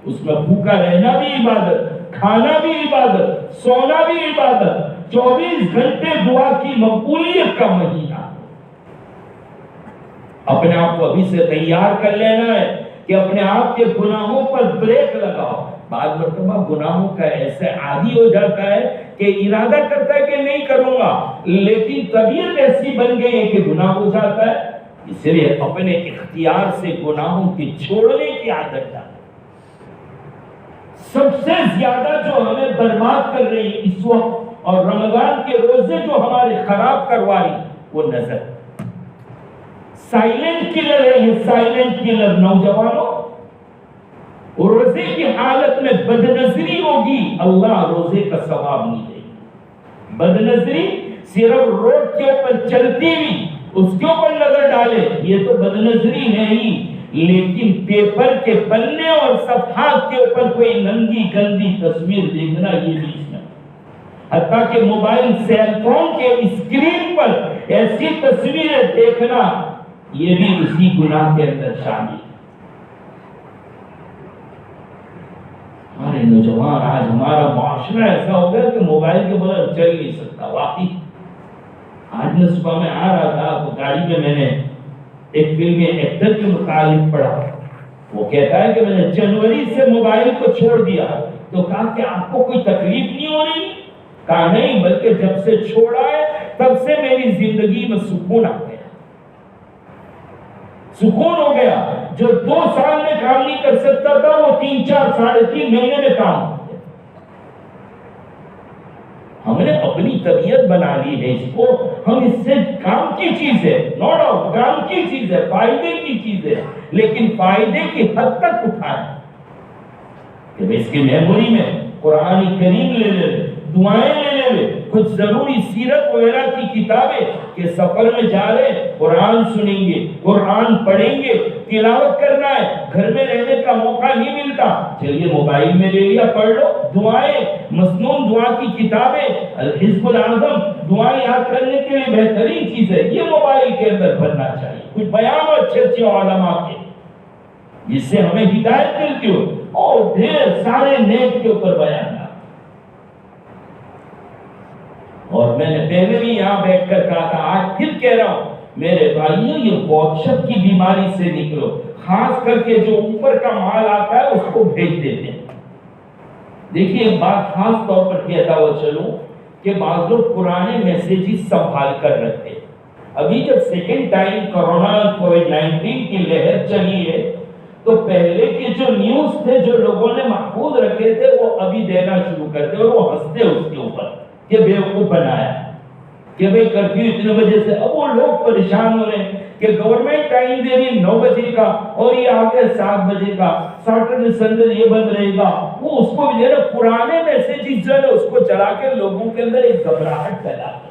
اس میں بھوکا رہنا بھی عبادت، کھانا بھی عبادت، سونا بھی عبادت، 24 گھنٹے دعا کی مقبولیت کا مہینہ. اپنے آپ کو ابھی سے تیار کر لینا ہے کہ اپنے آپ کے گناہوں پر بریک لگاؤ. بعض مرتبہ گناہوں کا ایسے عادی ہو جاتا ہے کہ ارادہ کرتا ہے کہ نہیں کروں گا، لیکن طبیعت ایسی بن گئی ہے کہ گناہ ہو جاتا ہے. اس لیے اپنے اختیار سے گناہوں کی چھوڑنے کی عادت ڈالیں. سب سے زیادہ جو ہمیں برباد کر رہی اس وقت اور رمضان کے روزے جو ہمارے خراب کروا رہی وہ نظر. سائلنٹ کلر ہے یہ، سائلنٹ کلر. نوجوانوں، روزے کی حالت میں بدنظری ہوگی، اللہ روزے کا ثواب نہیں دے گی. بدنظری صرف روڈ کے اوپر چلتی ہوئی اس کے اوپر نظر ڈالے، یہ تو بدنظری نہیں. لیکن پیپر کے پنے اور صفحات کے اوپر کوئی ننگی گندی تصویر دیکھنا یہ بھی اس میں. حتیٰ کہ موبائل سیل فون کے اسکرین پر ایسی تصویریں دیکھنا یہ بھی اسی گناہ کے اندر شامل. ہمارے نوجوان، آج ہمارا معاشرہ ایسا ہو گیا کہ موبائل کے بغیر چل نہیں سکتا. واقعی آج میں صبح میں آ رہا تھا تو گاڑی میں میں نے ایک فلمی ایکٹر کے متعلق پڑھا. وہ کہتا ہے کہ میں نے جنوری سے موبائل کو چھوڑ دیا. تو کہا کہ آپ کو کوئی تکلیف نہیں ہو رہی؟ کہا نہیں، بلکہ جب سے چھوڑا ہے تب سے میری زندگی میں سکون آ گیا، سکون ہو گیا. جو 2 سال میں کام نہیں کر سکتا تھا وہ 3، 4، 3.5 مہینے میں کام ہو گیا. ہم نے اپنی طبیعت بنا لی ہے اس کو. ہم اس سے کام کی چیز ہے، نو ڈاؤٹ کام کی چیز ہے، فائدے کی چیز ہے، لیکن فائدے کی حد تک اٹھائیں کہ اس کی میموری میں قرآن کریم لے لے، دعائیں لے لے، کچھ ضروری سیرت وغیرہ کی کتابیں کہ سفر میں جا رہے قرآن سنیں گے، قرآن پڑھیں گے، تلاوت کرنا ہے، گھر میں رہنے کا موقع نہیں ملتا، چلیے موبائل میں لے لیا، پڑھ لو. دعائیں، مسنون دعا کی کتابیں، الحزب الاعظم دعائیں یاد کرنے کے لیے بہترین چیز ہے. یہ موبائل کے اندر بننا چاہیے. کچھ بیان اچھے اچھے علماء کے جس سے ہمیں ہدایت ملتی ہو، اور ڈھیر سارے نیک کے اوپر بیان. اور میں نے پہلے بھی یہاں بیٹھ کر کہا تھا، آج پھر کہہ رہا ہوں میرے بھائیوں، یہ واٹس ایپ کی بیماری سے نکلو. خاص کر کے جو اوپر کا مال آتا ہے اس کو بھیج دیتے ہیں. دیکھیے ایک بات خاص طور پر کہتا ہوا چلوں کہ بعض لوگ پرانے میسیجز سنبھال کر رکھتے. ابھی جب سیکنڈ ٹائم کورونا کووڈ-19 کی لہر چلی ہے تو پہلے کے جو نیوز تھے جو لوگوں نے محفوظ رکھے تھے وہ ابھی دینا شروع کرتے اور وہ ہنستے اس کے اوپر کہ بیوقوف بنایا کہ بھئی کرفیو اتنے بجے سے. اب وہ لوگ پریشان ہو رہے ہیں کہ گورنمنٹ ٹائم دے رہی 9 بجے کا اور یہ آگے 7 بجے کا، سیٹرڈے سنڈے یہ بند رہے گا. وہ اس کو بھی پرانے میسیجز جو ہے اس کو چلا کے لوگوں کے اندر ایک گھبراہٹ پیدا کر.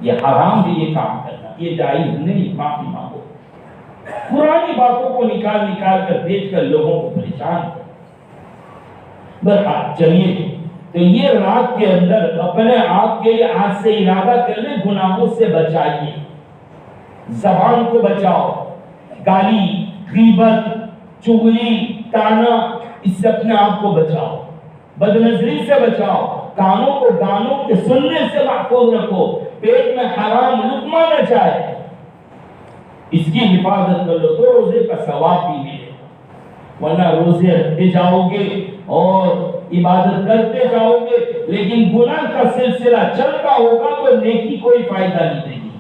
یہ حرام بھی یہ کام کرنا، یہ جائز نہیں. معافی مانگو. پرانی باتوں کو نکال کر بیچ کر لوگوں کو پریشان کر. بہرحال چلیے، تو یہ رات کے اندر اپنے آپ کے لیے آج سے ارادہ کر لیں گناہوں سے بچائیے. زبان کو بچاؤ، گالی، غیبت، چغلی، تانا، اس سے اپنے آپ کو بچاؤ. بدنظری سے بچاؤ، کانوں کو گانوں کے سننے سے محفوظ رکھو، پیٹ میں حرام لقمہ نہ جائے، اس کی حفاظت کر لو تو روزے کا ثواب بھی ملے، ورنہ روزے رکھتے جاؤ گے اور عبادت کرتے جاؤ گے لیکن گناہ کا سلسلہ چلتا ہوگا تو نیکی کوئی فائدہ نہیں دے گی۔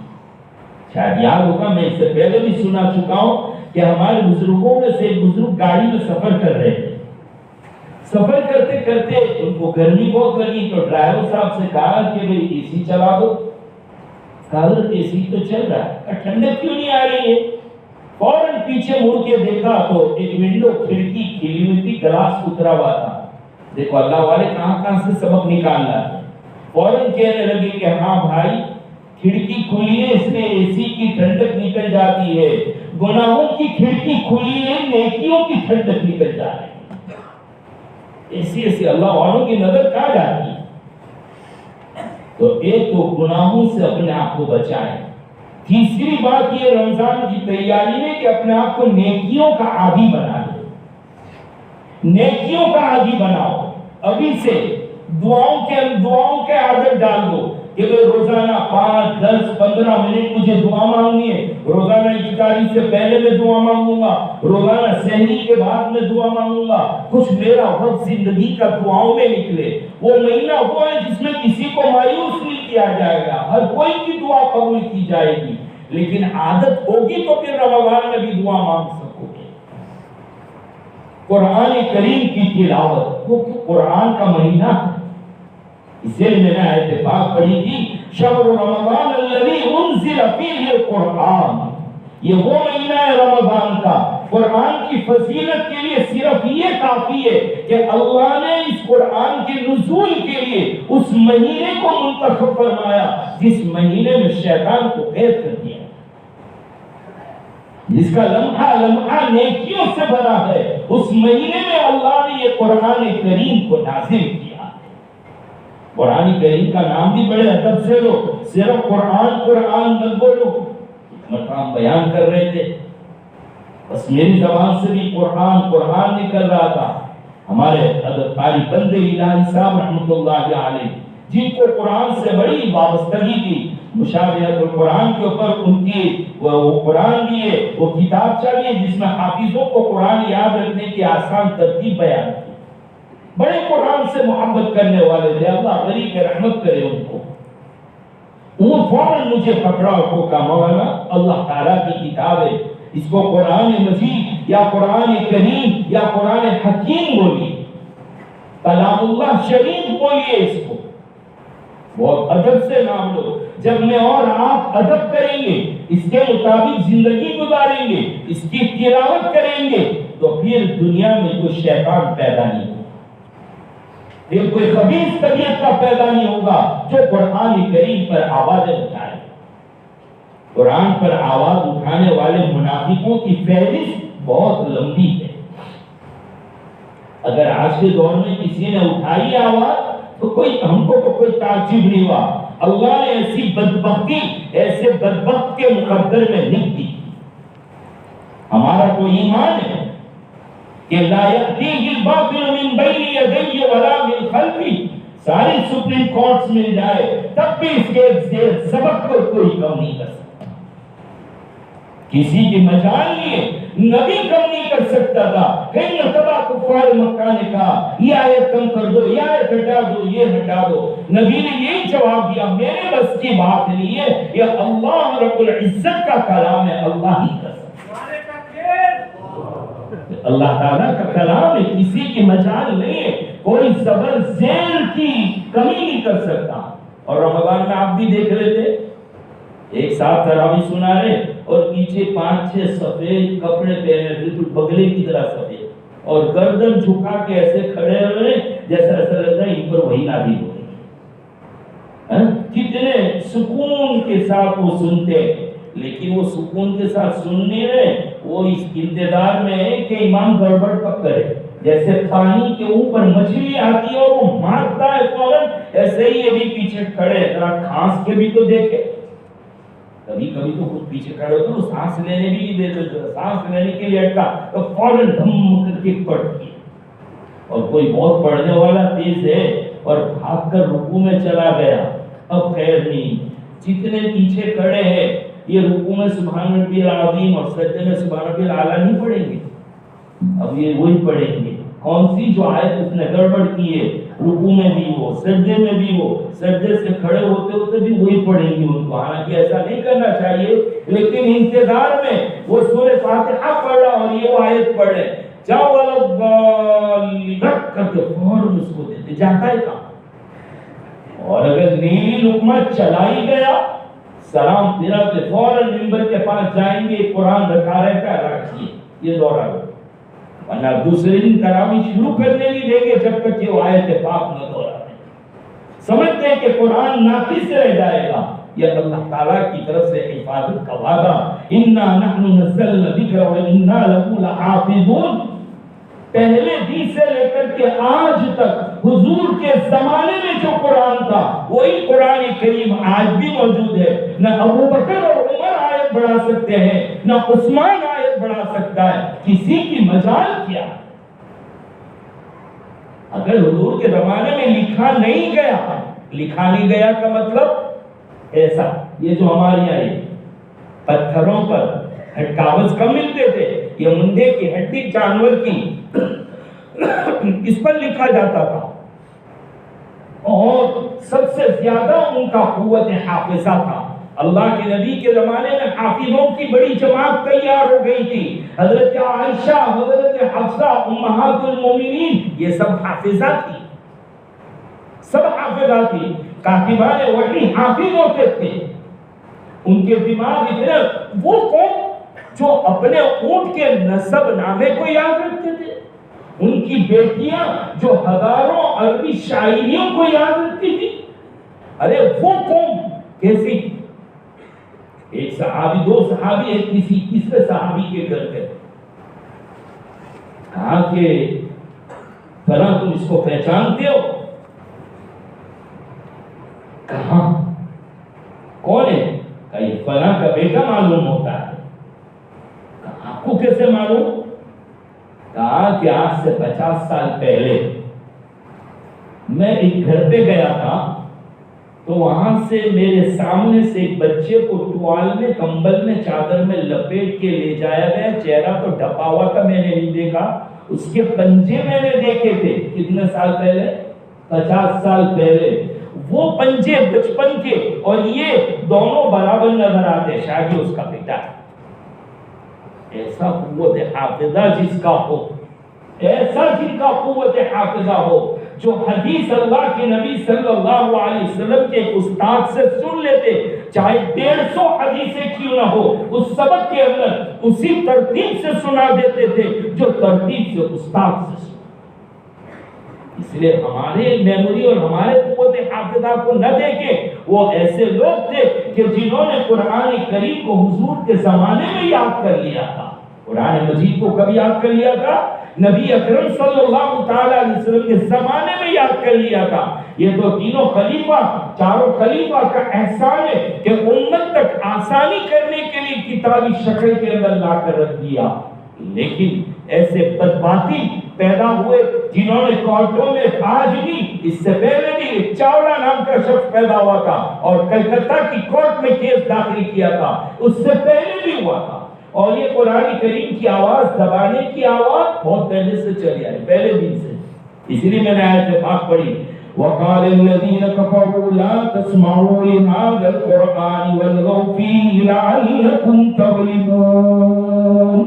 شاید یاد ہوگا، میں اس سے پہلے بھی سنا چکا ہوں کہ ہمارے بزرگوں میں سے ایک بزرگ گاڑی میں سفر کر رہے تھے، سفر کرتے کرتے ان کو گرمی بہت لگی تو ڈرائیور صاحب سے کہا کہ بھئی اے سی چلا دو، حضرت اے سی تو چل رہا ہے، ٹھنڈک کیوں نہیں آ رہی ہے؟ فوراً پیچھے مڑ کے دیکھا تو ایک ونڈو کھڑکی کھلی ہوئی تھی، گلاس اترا ہوا تھا۔ دیکھو اللہ والے کہاں کہاں سے سبق نکالنا ہے۔ فوراً کہنے لگے کہ ہاں بھائی کھڑکی کھلی ہے اس میں اے سی کی ٹھنڈک نکل جاتی ہے، گناہوں کی کھڑکی کھلی ہے نیکیوں کی ٹھنڈک نکل جاتی ہے۔ ایسی ایسی اللہ والوں کی نظر کہاں جاتی ہے؟ تو ایک تو گناہوں سے اپنے آپ کو بچائیں، تیسری بات یہ رمضان کی تیاری میں کہ اپنے آپ کو نیکیوں کا عادی بنا لو، نیکیوں کا عادی بناؤ، ابھی سے دعاؤں کے عادت ڈال دو کہ روزانہ 5، 10، 15 منٹ مجھے دعا مانگنی ہے، روزانہ افطاری سے پہلے میں دعا مانگوں گا، روزانہ سحری کے بعد میں دعا مانگوں گا، کچھ میرا وقت زندگی کا دعاؤں میں نکلے۔ وہ مہینہ وہ ہے جس میں کسی کو مایوس نہیں کیا جائے گا، ہر کوئی کی دعا قبول کی جائے گی، لیکن عادت ہوگی تو پھر رمضان میں بھی دعا مانگ سکو گے۔ قرآن کریم کی تلاوت، وہ قرآن کا مہینہ ہے، اسے میں نے آیت پاک پڑھی تھی، شہر رمضان الذی انزل فیہ القرآن، یہ وہ مہینہ ہے رمضان کا، قرآن کی فضیلت کے لیے صرف یہ کافی ہے کہ اللہ نے اس قرآن کے نزول کے لیے اس مہینے کو منتخب فرمایا جس مہینے میں شیطان کو قید کر دیا، جس کا لمحہ لمحہ نیکیوں سے بھرا ہے، اس مہینے میں اللہ نے یہ قرآن کریم کو نازل کیا۔ قرآن کریم کا نام بھی بڑے ادب سے لو، صرف قرآن قرآن مت بولو، مقام بیان کر رہے تھے، بس میری زبان سے بھی قرآن قرآن نکل رہا تھا۔ ہمارے حضرت قاری بندے الہی صاحب رحمۃ اللہ علیہ جن کو قرآن سے بڑی وابستگی تھی، مشابہت القرآن کے اوپر ان کی وہ قرآن بھی ہے، وہ کتاب چاہیے جس میں حافظوں کو قرآن یاد رکھنے کی آسان ترتیب بیان کی، بڑے قرآن سے محبت کرنے والے تھے، اللہ غریب رحمت کرے ان کو۔ وہ فوراً مجھے پکڑا اور کہا مولانا اللہ تعالیٰ کی کتاب ہے، اس کو قرآن مجید یا قرآن کریم یا قرآن حکیم بولیے، کلام اللہ شریف بولیے، اس کو بہت ادب سے نام لو۔ جب میں اور آپ ادب کریں گے، اس کے مطابق زندگی گزاریں گے، اس کی تلاوت کریں گے تو پھر دنیا میں کوئی شیطان پیدا نہیں ہوگا، پھر کوئی خبیث طبیعت کا پیدا نہیں ہوگا جو قرآن کریم پر آوازیں اٹھائے۔ قرآن پر آواز اٹھانے والے منافقوں کی فہرست بہت لمبی ہے۔ اگر آج کے دور میں کسی نے اٹھائی آواز تو ہم کو کوئی تعجب نہیں ہوا، اللہ نے ایسی بدبختی ایسے بدبخت کے مقدر میں لکھ دی۔ ہمارا تو ایمان ہے کہ لا یأتیہ الباطل من بین یدی ولا من خلفی، ساری سپریم کورٹس مل جائے تب بھی اس کے زیر سبق کو کوئی کم نہیں کر سکتا، کسی کی مجال نہیں ہے، نبی کم نہیں کر سکتا تھا۔ کئی مرتبہ کفار مکہ نے کہا یہ آیت کم کر دو، یہ آیت ہٹا دو، یہ ہٹا دو، نبی نے یہی جواب دیا میرے بس کی بات نہیں ہے، یہ اللہ رب العزت کا کلام ہے، اللہ ہی کر سکتا ہے، اللہ تعالیٰ کا کلام ہے، کسی کی مجال نہیں ہے، کوئی زبر زیر کی کمی نہیں کر سکتا۔ اور رمضان میں آپ بھی دیکھ رہے تھے، ایک ساتھ تراویح سنا رہے اور پیچھے 5-6 سفید کپڑے پہنے، بالکل بگلے کی طرح سفید، اور گردن جھکا کے ایسے کھڑے ہوئے جیسا ایسا لگ رہا ہے ان پر وہی نازل ہو رہی ہے۔ کتنے سکون کے ساتھ وہ سنتے ہیں، لیکن وہ سکون کے ساتھ سن نہیں رہے، وہ اس انتظار میں ہے کہ امام گڑبڑ کب کرے، جیسے پانی کے اوپر مچھلی آتی ہے اور وہ مارتا ہے فوراً، ایسے ہی یہ بھی پیچھے کھڑے، ذرا کھانس کے بھی تو دیکھے، کبھی کبھی تو خود پیچھے کھڑے ہوتے ہیں، سانس لینے بھی نہیں دیتے، سانس لینے کے لیے اٹکا تو فوراً دھم کر کے پڑتی ہے۔ اور کوئی بہت پڑھنے والا تیز ہے اور بھاگ کر رکوع میں چلا گیا، اب خیر نہیں، جتنے پیچھے کھڑے ہیں یہ رکوع میں سبحان ربی العظیم اور سجدے میں سبحان ربی الاعلیٰ نہیں پڑھیں گے، اب یہ وہی پڑھیں گے۔ کون سی جو آیت اس نے گڑبڑ کی ہے، رکوع میں بھی وہ، سجدے میں بھی وہ، سجدے سے کھڑے ہوتے ہوتے بھی وہی پڑھیں گے ان کو۔ حالانکہ ایسا نہیں کرنا چاہیے، لیکن انتظار میں وہ سورہ فاتحہ پڑھ رہا اور یہ وہ آیت پڑھ رہے، جاؤ رکھ کر کے فوراً اس کو دیتے، جاتا ہے کہاں؟ اور اگر نیلی لقمہ چلا ہی گیا، سلام پھرا کے فوراً ممبر کے پاس جائیں گے، قرآن رکھا رہتا ہے، رکھیے یہ دوہرا لو، ورنہ دوسرے دن تراویح شروع کرنے نہیں دیں گے جب تک کہ وہ آیت پاک نہ دوہرا دیں۔ سمجھتے ہیں کہ قرآن ناقص رہ جائے گا، یہ اللہ تعالیٰ کی طرف سے حفاظت کا وعدہ، اِنَّا نَحْنُ نَزَّلْنَا الذِّكْرَ وَإِنَّا لَهُ لَحَافِظُونَ۔ پہلے دن سے لے کر کے آج تک حضور کے زمانے میں جو قرآن تھا وہی قرآن کریم آج بھی موجود ہے۔ نہ ابو بکر اور عمر آیت بڑھا سکتے ہیں، نہ عثمان آیت بڑھا سکتا ہے، کسی کی مجال کیا؟ اگر حضور کے زمانے میں لکھا نہیں گیا، لکھا نہیں گیا کا مطلب ایسا، یہ جو ہمارے یہاں پتھروں پر کاغذ کم ملتے تھے، یہ مندے کی ہڈی جانور کی اس پر لکھا جاتا تھا، اور سب سے زیادہ ان کا قوت حافظہ تھا۔ اللہ کے نبی کے زمانے میں حافظوں کی بڑی جماعت تیار ہو گئی تھی، حضرت عائشہ، حضرت حفصہ، امہات المومنین، یہ سب حافظہ تھی، سب حافظہ تھی۔ کاتبان وحی حافظ ہوتے تھے، ان کے دماغ اتنے، وہ قوم جو اپنے اونٹ کے نسب نامے کو یاد رکھتے تھے، ان کی بیٹیاں جو ہزاروں عربی شاعریوں کو یاد رکھتی تھی، ارے وہ قوم کیسی؟ ایک صحابی، دو صحابی ایک کسی تیسرے صحابی کے گھر گئے، کہا کہ فلاں تم اس کو پہچانتے ہو؟ کہاں؟ کون ہے؟ کہ یہ فلاں کا بیٹا معلوم ہوتا ہے۔ آپ کو کیسے معلوم؟ کہا کہ آج سے 50 سال پہلے میں ایک گھر پہ گیا تھا، تو وہاں سے میرے سامنے سے ایک بچے کو ٹوال میں، کمبل میں، چادر میں لپیٹ کے لے جایا گیا، چہرہ تو ڈھپا ہوا تھا، میں نے نہیں دیکھا، اس کے پنجے میں نے دیکھے تھے۔ کتنے سال پہلے؟ 50 سال پہلے۔ وہ پنجے بچپن کے اور یہ دونوں برابر نظر آتے، شاید اس کا بیٹا ہے۔ ایسا قوت حافظہ جس کا ہو، ایسا جن کا قوت حافظہ ہو، جو حدیث اللہ کے نبی صلی اللہ علیہ وسلم کے استاد سے سن لیتے، چاہے 150 حدیثیں کیوں نہ ہو، اس سبق کے اندر اسی ترتیب سے سنا دیتے تھے جو ترتیب سے استاد سے سنا۔ اس لیے ہمارے میموری اور ہمارے قوت حافظہ کو نہ دیکھیں، وہ ایسے لوگ تھے کہ جنہوں نے قرآن کریم کو حضور کے زمانے میں یاد کر لیا تھا۔ قرآن مجید کو کبھی یاد کر لیا تھا؟ نبی اکرم صلی اللہ تعالی علیہ وسلم کے زمانے میں یاد کر لیا تھا۔ یہ تو تینوں خلیفہ، چاروں خلیفہ کا احسان ہے کہ امت تک آسانی کرنے کے لیے کتابی شکل کے اندر لا کر رکھ دیا۔ لیکن ایسے بدباتی پیدا ہوئے جنہوں نے کورٹوں میں، آج بھی، اس سے پہلے بھی چاولا نام کا شخص پیدا ہوا تھا اور کلکتہ کی کورٹ میں کیس داخل کیا تھا، اس سے پہلے بھی ہوا تھا۔ اور یہ قرآن کریم کی آواز دبانے کی آواز بہت پہلے سے چلی آئی، پہلے دن سے۔ اس لیے میں نے آیت پاک پڑھی، وَقَالَ الَّذِينَ كَفَرُوا لَا تَسْمَعُوا لِهَذَا الْقُرْآنِ وَالْغَوْا فِيهِ لَعَلَّكُمْ تَغْلِبُونَ۔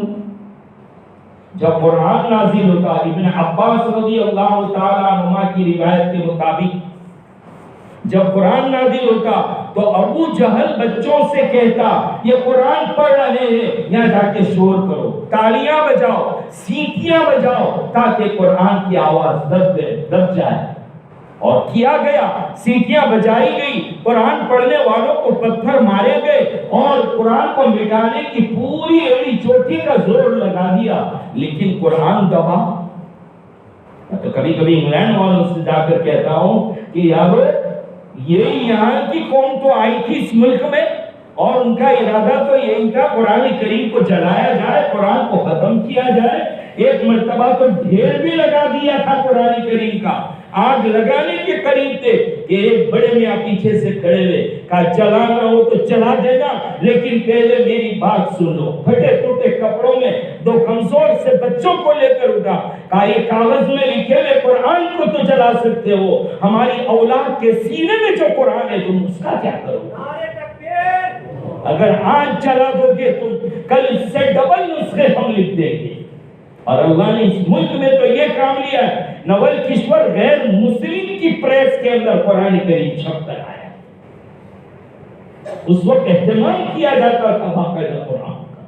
جب قرآن نازل ہوتا، ابن عباس رضی اللہ تعالیٰ عنہما کی روایت کے مطابق جب قرآن نازل ہوتا تو ابو جہل بچوں سے کہتا، یہ قرآن پڑھ رہے ہیں، یہاں جا کے شور کرو، تالیاں بجاؤ، سیٹیاں بجاؤ، تاکہ قرآن کی آواز دب جائے۔ اور کیا گیا، سیٹیاں بجائی گئی، قرآن پڑھنے والوں کو پتھر مارے گئے اور قرآن کو مٹانے کی پوری ایڑی چوٹی کا زور لگا دیا، لیکن قرآن دبا۔ تو کبھی کبھی انگلینڈ والوں سے جا کر کہتا ہوں کہ یارو، یہ یہاں کی قوم تو آئی تھی اس ملک میں اور ان کا ارادہ تو یہی تھا قرآن کریم کو جلایا جائے، قرآن کو ختم کیا جائے، ایک مرتبہ تو ڈھیر بھی لگا دیا تھا قرآن کریم کا، آگ لگانے کے قریب تھے کہ ایک بڑے میاں پیچھے سے کھڑے ہوئے، کہا چلانا ہو تو چلا دینا لیکن پہلے میری بات سن لو۔ پھٹے ٹوٹے کپڑوں میں دو کمزور سے بچوں کو لے کر اٹھا، کہا یہ کاغذ میں لکھے ہوئے قرآن کو تو جلا سکتے ہو، ہماری اولاد کے سینے میں جو قرآن ہے تم اس کا کیا کرو؟ اگر آج چلا دو گے تم، کل اس سے ڈبل نسخے ہم لکھ دیں گے۔ اور اللہ نے اس ملک میں تو یہ کام لیا ہے، نول کشور غیر مسلم کی پریس کے اندر قرآن کریم چھپ کر آیا۔ اس وقت اہتمام کیا جاتا تھا باقاعدہ قرآن کا۔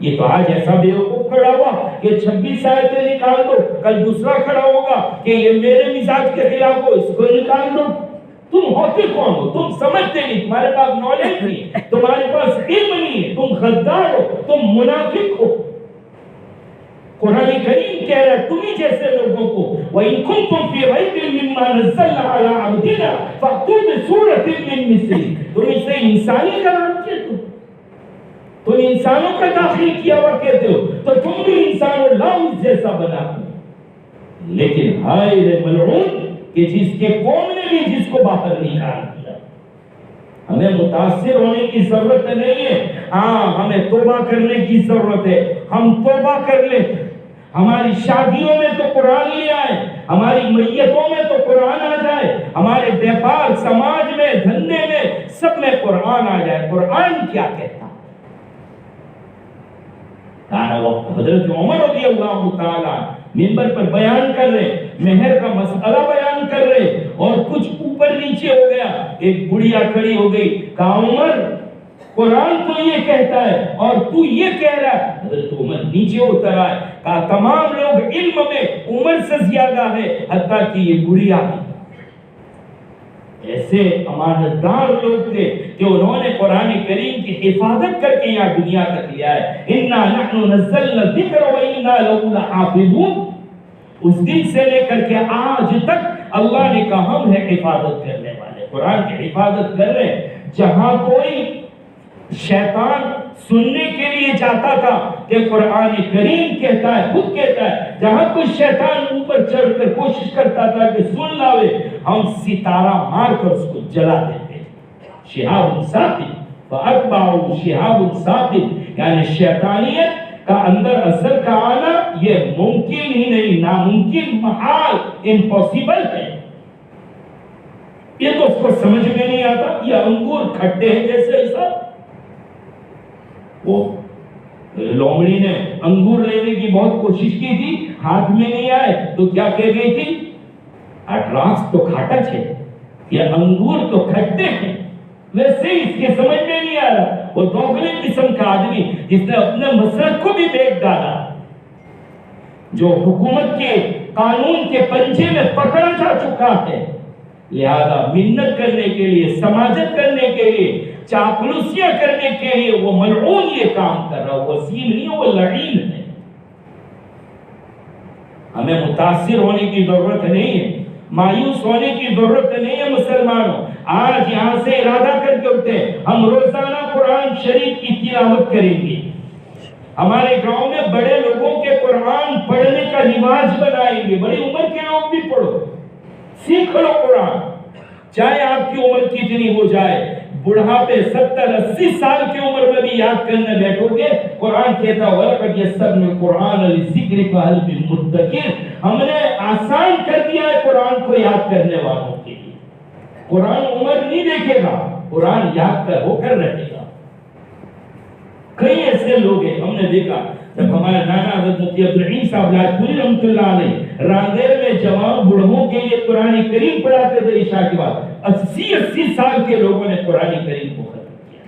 یہ تو آج ایسا بیوقوف کھڑا ہوا کہ 26 آیتیں نکال دو، کل دوسرا کھڑا ہوگا کہ یہ میرے مزاج کے خلاف ہو، اس کو نکال دو۔ تم ہوتے کون ہو؟ تم سمجھتے نہیں، تمہارے پاس نالج نہیں، تمہارے پاس علم نہیں ہے، تم غدار ہو، تم منافق ہو۔ قرآن کریم کہہ رہا ہے تمہیں جیسے لوگوں کو وَإِن كُنتُمْ فِي رَيْبٍ مِّمَّا نَزَّلْنَا عَلَىٰ عَبْدِنَا فَأْتُوا بِسُورَةٍ مِّن مِّثْلِهِ۔ تم اسے انسانی قرار دیتے ہو، تم انسانوں کا داخل کیا ہوا کہتے ہو تو تم بھی انسان اور لاؤ اس جیسا بنا دو۔ لیکن ہائے رے ملعون کہ جس کے قوم نے بھی جس کو باہر نکال دیا۔ ہمیں متاثر ہونے کی ضرورت نہیں ہے، ہاں ہمیں توبہ کرنے کی ضرورت ہے۔ ہم توبہ کر لیں، ہماری شادیوں میں تو قرآن لے آئے، ہماری میتوں میں تو قرآن آ جائے، ہمارے بیپار سماج میں دھندے میں سب میں قرآن آ جائے۔ قرآن کیا کہتا؟ حضرت عمر رضی اللہ تعالیٰ منبر پر بیان کر رہے، مہر کا مسئلہ بیان کر رہے، اور کچھ اوپر نیچے ہو گیا، ایک بڑھیا کھڑی ہو گئی، کہا عمر قرآن تو یہ کہتا ہے اور تو یہ کہہ رہا ہے۔ حضرت عمر نیچے اتر آئے، کہا تمام لوگ علم میں عمر سے زیادہ ہے، حتیٰ کہ یہ بڑھیا بھی۔ ایسے امانتدار لوگ تھے کہ انہوں نے قرآن کریم کی حفاظت کر کے یہاں دنیا تک لیا ہے۔ اِنَّا نَحْنُ نَزَّلْنَا الذِّكْرَ وَإِنَّا لَهُ لَحَافِظُونَ۔ اس دن سے لے کر کے آج تک اللہ نے کہا ہم ہیں حفاظت کرنے والے، قرآن کی حفاظت کر رہے ہیں۔ جہاں کوئی شیطان سننے کے لیے جاتا تھا کہ قرآن کریم کہتا ہے، خود کہتا ہے، جہاں کوئی شیطان اوپر چڑھ کر کوشش کرتا تھا کہ سن لاوے، ہم ستارہ مار کر اس کو جلا دیتے۔ شہاب ثاقب فاتبعوا شہاب ثاقب، یعنی شیطانیت کا اندر اثر کا آنا یہ ممکن ہی نہیں، ناممکن، محال، امپاسبل ہے۔ یہ تو اس کو سمجھ میں نہیں آتا، یہ انگور کھٹے ہیں جیسے ایسا۔ وہ لومڑی نے انگور لینے کی بہت کوشش کی تھی، ہاتھ میں نہیں آئے تو کیا کہہ گئی تھی؟ اٹراس تو کھاٹا چھے، یہ انگور تو کھٹے ہیں۔ ویسے ہی اس کے سمجھ میں نہیں آ رہا، وہ دوگلے قسم کا آدمی جس نے اپنے مسلک کو بھی بیچ ڈالا، جو حکومت کے قانون کے پنجے میں پکڑا جا چکا ہے، لہذا منت کرنے کے لیے، سماجت کرنے کے لیے، چاپلوسیاں کرنے کے لیے وہ ملعون یہ کام کر رہا، وہ وسیل نہیں، وہ لعین ہے۔ ہمیں متاثر ہونے کی ضرورت نہیں ہے، مایوس ہونے کی ضرورت نہیں ہے مسلمانوں۔ آج یہاں سے ارادہ کر کے اٹھتے ہم روزانہ قرآن شریف کی تلاوت کریں گے، ہمارے گاؤں میں بڑے لوگوں کے قرآن پڑھنے کا رواج بنائیں گے، بڑی عمر کے لوگ بھی پڑھو، سیکھ لو قرآن، چاہے آپ کی عمر کتنی ہو جائے، بڑھاپے 70-80 سال کی عمر میں بھی یاد کرنے بیٹھو گے۔ قرآن کہتا ہے وَلَقَدْ يَسَّرْنَا الْقُرْآنَ لِلذِّكْرِ فَهَلْ مِن مُدَّكِرٍ، ہم نے آسان کر دیا ہے قرآن کو یاد کرنے والوں کے لیے۔ قرآن عمر نہیں دیکھے گا، قرآن یاد کر ہو کر رہے گا۔ کئی ایسے لوگ ہیں، ہم نے دیکھا جب ہمارے نانا حضرت مفتی عبدالرحیم صاحب لاجپوری رحمۃ اللہ علیہ راندیر میں جوان بڑھوں کے لیے قرآن کریم پڑھاتے تھے عشاء کے بعد، 80 سال کے لوگوں نے قرآن کریم کو ختم کیا۔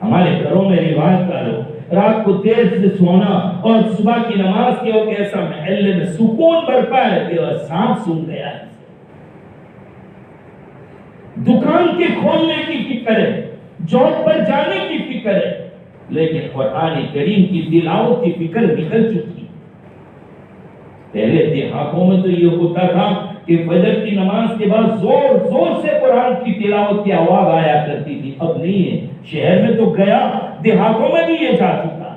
ہمارے گھروں میں رواج ڈالو، رات کو دیر سے سونا اور صبح کی نماز کے وقت ایسا محلے میں سکون برپا رہتے اور سانپ سن گیا ہے۔ دکان کے کھولنے کی فکر ہے، جاب پر جانے کی فکر ہے، لیکن قرآن کریم کی تلاوت کی فکر نکل چکی۔ پہلے دیہاتوں میں تو یہ ہوتا تھا کہ فجر کی نماز کے بعد زور زور سے قرآن کی تلاوت کی آواز آیا کرتی تھی، اب نہیں ہے۔ شہر میں تو گیا، دیہاتوں میں بھی یہ جا چکا۔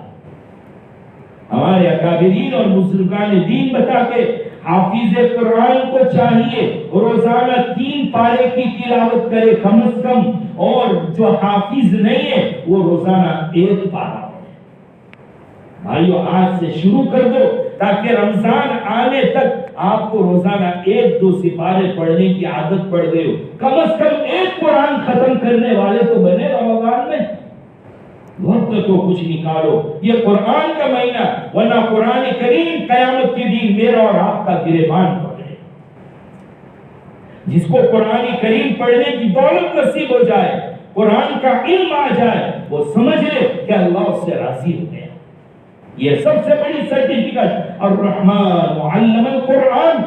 ہمارے اکابرین اور بزرگان دین بتاتے حافظ قرآن کو چاہیے روزانہ 3 پارے کی تلاوت کرے کم از کم، اور جو حافظ نہیں ہے وہ روزانہ 1 پارہ پڑھے۔ بھائیو آج سے شروع کر دو تاکہ رمضان آنے تک آپ کو روزانہ 1-2 سپارے پڑھنے کی عادت پڑ گئی ہو۔ کم از کم 1 قرآن ختم کرنے والے تو بنے رمضان میں۔ وقت تو کچھ نکالو، یہ قرآن کا مہینہ، ورنہ قرآن کریم قیامت کے دن میرا اور آپ کا گریبان پکڑے۔ جس کو قرآن کریم پڑھنے کی دولت نصیب ہو جائے، قرآن کا علم آ جائے، وہ سمجھ لے کہ اللہ اس سے راضی ہو گیا۔ یہ سب سے بڑی سرٹیفکیٹ۔ الرحمن علم القرآن،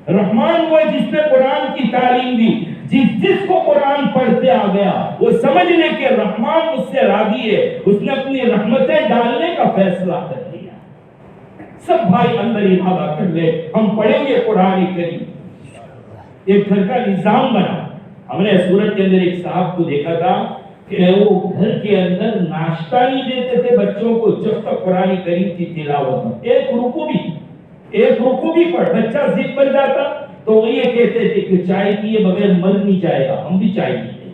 رحمان وہ جس نے قرآن کی تعلیم دی۔ جس کو قرآن پڑھتے آ گیا وہ سمجھ لے کہ رحمان اس سے راضی ہے، اس نے اپنی رحمتیں ڈالنے کا فیصلہ کر لیا۔ سب بھائی اندر ارادہ کر لے، ہم پڑھیں گے قرآن کریم۔ ایک گھر کا نظام بنا۔ ہم نے سورت کے اندر ایک صاحب کو دیکھا تھا کہ وہ گھر کے اندر ناشتہ نہیں دیتے تھے بچوں کو جب تک قرآن کریم کی تلاوت ہو۔ ایک رکوع بھی پڑھ، بچہ ضد بن جاتا تو وہ یہ کہتے تھے کہ چائے پیے بغیر مر نہیں جائے گا، ہم بھی چائے پیتے۔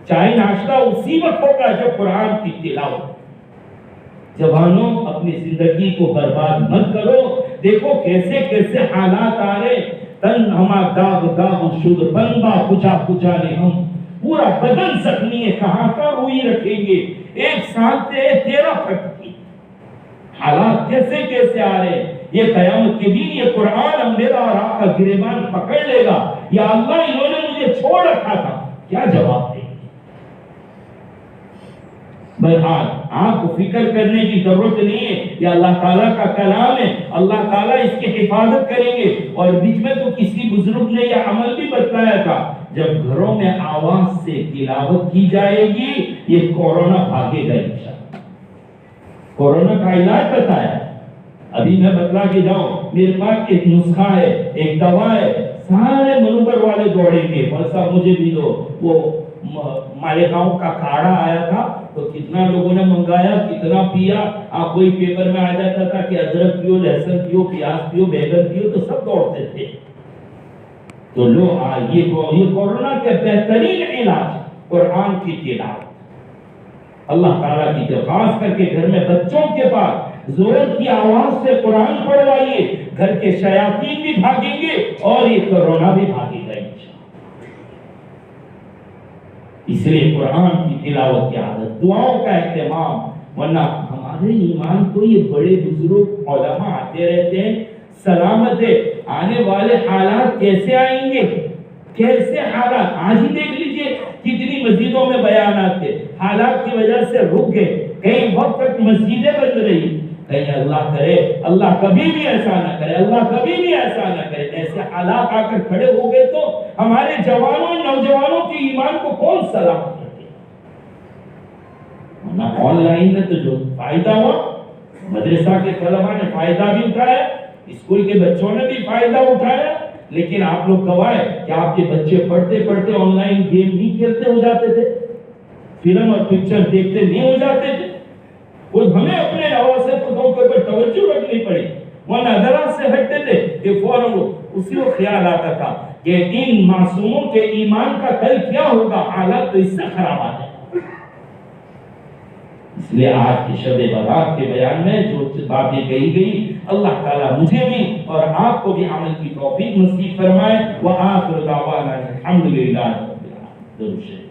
چائے ناشتہ اسی وقت ہوگا جب قرآن کی تلاوت۔ جوانوں اپنی زندگی کو برباد مت کرو، دیکھو کیسے کیسے حالات آ رہے۔ تن ہما داغ داغ شد بنبا کچا کچا نے ہم، پورا بدن زخمی ہے، کہاں کا روئی رکھیں گے۔ 1 سال سے 13 پھٹکی، حالات کیسے کیسے آ رہے۔ یہ قیامت کے دن یہ قرآن ہم میرا اور آپ کا گریبان پکڑ لے گا، یا اللہ انہوں نے مجھے چھوڑ رکھا تھا، کیا جواب دیں گے؟ بہرحال آپ کو فکر کرنے کی ضرورت نہیں ہے، یہ اللہ تعالیٰ کا کلام ہے، اللہ تعالیٰ اس کی حفاظت کریں گے۔ اور بیچ میں تو کسی بزرگ نے یہ عمل بھی بتایا تھا، جب گھروں میں آواز سے تلاوت کی جائے گی یہ کورونا بھاگے گا انشاءاللہ۔ کورونا کا علاج بتایا، ابھی میں بتلا کے جاؤں، میرے پاس ایک نسخہ ہے، ایک دوا ہے، سارے منور والے دوڑیں گے بس مجھے بھی دو۔ وہ مالیگاؤں کا کاڑھا آیا تھا تو کتنا لوگوں نے منگایا، کتنا پیا، آپ کوئی پیپر میں آ جاتا تھا کہ ادرک پیو، لہسن پیو، پیاز پیو، بیگن پیو، تو سب دوڑتے تھے۔ تو لو یہ کورونا کے بہترین علاج قرآن کی تلاوت۔ اللہ تعالیٰ کی درخواست کر کے گھر میں بچوں کے پاس زور کی آواز سے قرآن پڑھوائیے، گھر کے شیاطین بھی بھاگیں گے اور یہ کورونا بھی بھاگے گا انشاءاللہ۔ اس لیے قرآن کی تلاوت کی عادت، دعاؤں کا اہتمام، ورنہ ہمارے ایمان تو یہ بڑے بزرگ علماء آتے رہتے ہیں، سلامت ہے، آنے والے حالات کیسے آئیں گے، کیسے حالات، آج ہی دیکھ لیجئے کتنی مسجدوں میں بیانات تھے، حالات کی وجہ سے رک گئے، کئی وقت تک مسجدیں بند رہی، کہیں اللہ کرے، اللہ کبھی بھی ایسا نہ کرے، اللہ کبھی بھی ایسا نہ کرے، ایسے حالات آ کر کھڑے ہو گئے تو ہمارے جوانوں نوجوانوں کے ایمان کو کون سلامت رکھے؟ آن لائن میں تو جو فائدہ ہوا، مدرسہ کے طلباء نے فائدہ بھی اٹھایا، اسکول کے بچوں نے بھی فائدہ اٹھایا، لیکن آپ لوگ گواہ ہیں کہ آپ کے بچے پڑھتے پڑھتے آن لائن گیم نہیں کھیلتے ہو جاتے تھے، فلم اور پکچر دیکھتے نہیں ہو جاتے تھے۔ ہمیں اپنے نواسے خودوں کے اوپر توجہ رکھنی پڑی، وہ نظرات سے ہٹتے تھے کہ فوراً اسی کو خیال آتا تھا کہ ان معصوموں کے ایمان کا کل کیا ہوگا، حالات تو اس سے خراب آ جائے۔ اس لیے آج کی شب برات کے بیان میں جو باتیں کہی گئی، اللہ تعالیٰ مجھے بھی اور آپ کو بھی عمل کی توفیق نصیب فرمائے۔ وآخر دعوانا الحمدللہ رب العالمین۔ درود شریف۔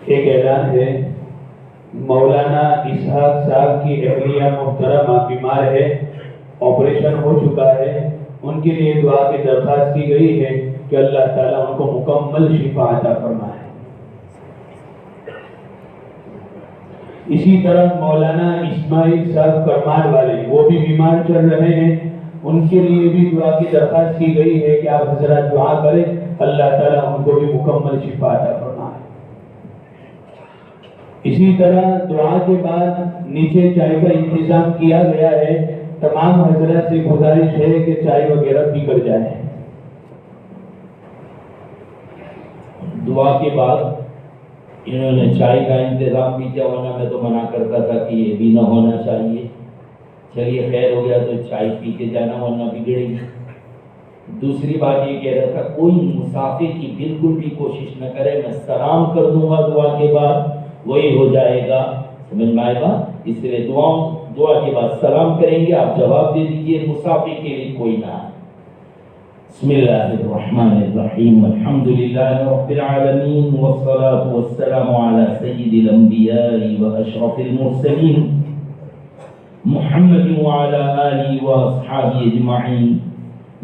ایک اعلان ہے، مولانا اسحاق صاحب کی اہلیہ محترمہ بیمار ہے، آپریشن ہو چکا ہے، ان کے لیے دعا کی درخواست کی گئی ہے کہ اللہ تعالیٰ ان کو مکمل شفا عطا فرمائے۔ اسی طرح مولانا اسماعیل صاحب کرمان والے، وہ بھی بیمار چل رہے ہیں، ان کے لیے بھی دعا کی درخواست کی گئی ہے کہ آپ حضرات دعا کریں، اللہ تعالیٰ ان کو بھی مکمل شفا عطا فرمائے۔ اسی طرح دعا کے بعد نیچے چائے کا انتظام کیا گیا ہے، تمام حضرات سے گزارش ہے کہ چائے وغیرہ پی کر جائیں. دعا کے بعد انہوں نے چائے کا انتظام بھی کیا، ورنہ میں تو منع کرتا تھا کہ یہ بھی نہ ہونا چاہیے. چلیے خیر ہو گیا تو چائے پی کے جانا ورنہ بگڑے گی. دوسری بات یہ کہہ رہا تھا کوئی مسافر کی بالکل بھی کوشش نہ کرے، میں سلام کر دوں گا دعا کے بعد وہی ہو جائے گا. سمجھ میں آئے گا؟ اس لیے دعا کے بعد سلام کریں گے، آپ جواب دے دیجئے، مسافر کے لیے کوئی نہ آئے. بسم اللہ الرحمن الرحیم الحمد للہ رب العالمین والصلاة والسلام علی سید الانبیاء واشرف المرسلین محمد وعلی آلہ واصحابہ اجمعین.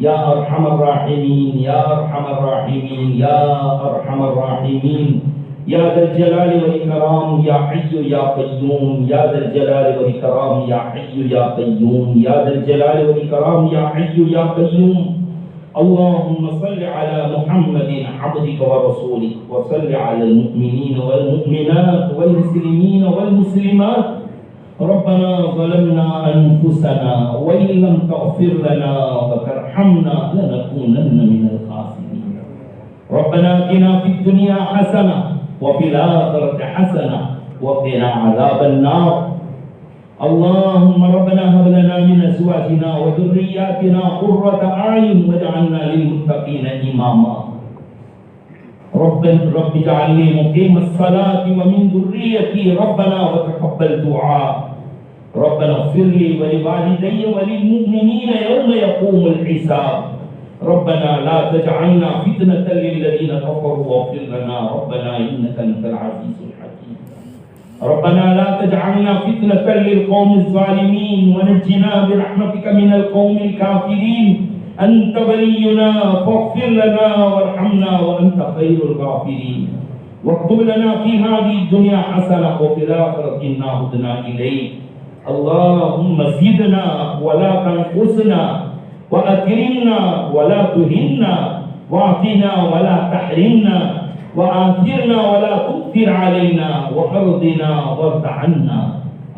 یا ارحم الراحمین یا ارحم الراحمین یا ارحم الراحمین یا ذا الجلال والاکرام یا حی یا قیوم یا ذا الجلال والاکرام یا حی یا قیوم یا ذا الجلال والاکرام یا حی یا قیوم. اللهم صل على محمد عبدك ورسولك وصل على المؤمنين والمؤمنات والمسلمين والمسلمات. ربنا ظلمنا أنفسنا وإن لم تغفر لنا وترحمنا لنكونن من الخاسرين. ربنا آتنا في الدنيا حسنة وفي الآخرة حسنة وقنا عذاب النار. اللهم ربنا هب لنا من أزواجنا وذرياتنا قرة أعين واجعلنا للمتقين إماما. رب اجعلني مقيم الصلاة ومن ذريتي ربنا وتقبل دعاء. ربنا اغفر لي ولوالدي وللمؤمنين يوم يقوم الحساب. ربنا لا تجعلنا فتنة للذين كفروا واغفر لنا ربنا إنك أنت العزيز الحكيم. ربنا لا تجعلنا فتنة للقوم الظالمين ونجنا برحمتك من القوم الكافرين. أنت ولينا فاغفر لنا وارحمنا وأنت خير الغافرين. واكتب لنا في هذه الدنيا حسنة وفي الآخرة إنا هدنا إليك. اللهم زدنا ولا تنقصنا وأكرمنا ولا تهنا واعطنا ولا تحرمنا وآثرنا ولا تؤثر علينا وحرضنا وارض عنا.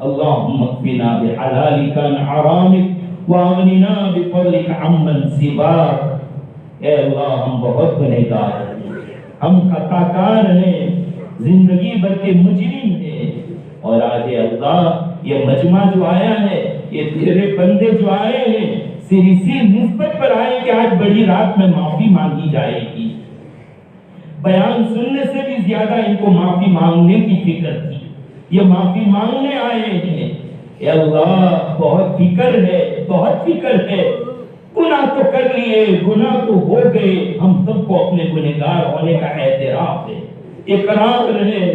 اللهم اكفنا بحلالك عن حرامك واغننا بفضلك عمن سواك. اے اللہ ہم بہت گنہگار ہیں، ہم خطا کار ہیں، زندگی بھر کے مجرم ہیں، اور آج اللہ یہ مجمع جو آیا ہے، یہ تیرے بندے جو آئے ہیں، اسی نسبت پر آئے کہ آج بڑی رات میں معافی مانگی جائے گی. بیان سننے سے بھی زیادہ ان کو معافی مانگنے کی فکر تھی. یہ معافی مانگنے آئے ہیں. اے اللہ بہت فکر ہے، بہت فکر ہے. گناہ تو کر لیے، گناہ تو ہو گئے، ہم سب کو اپنے گنہگار ہونے کا اعتراف ہے، اقرار ہے.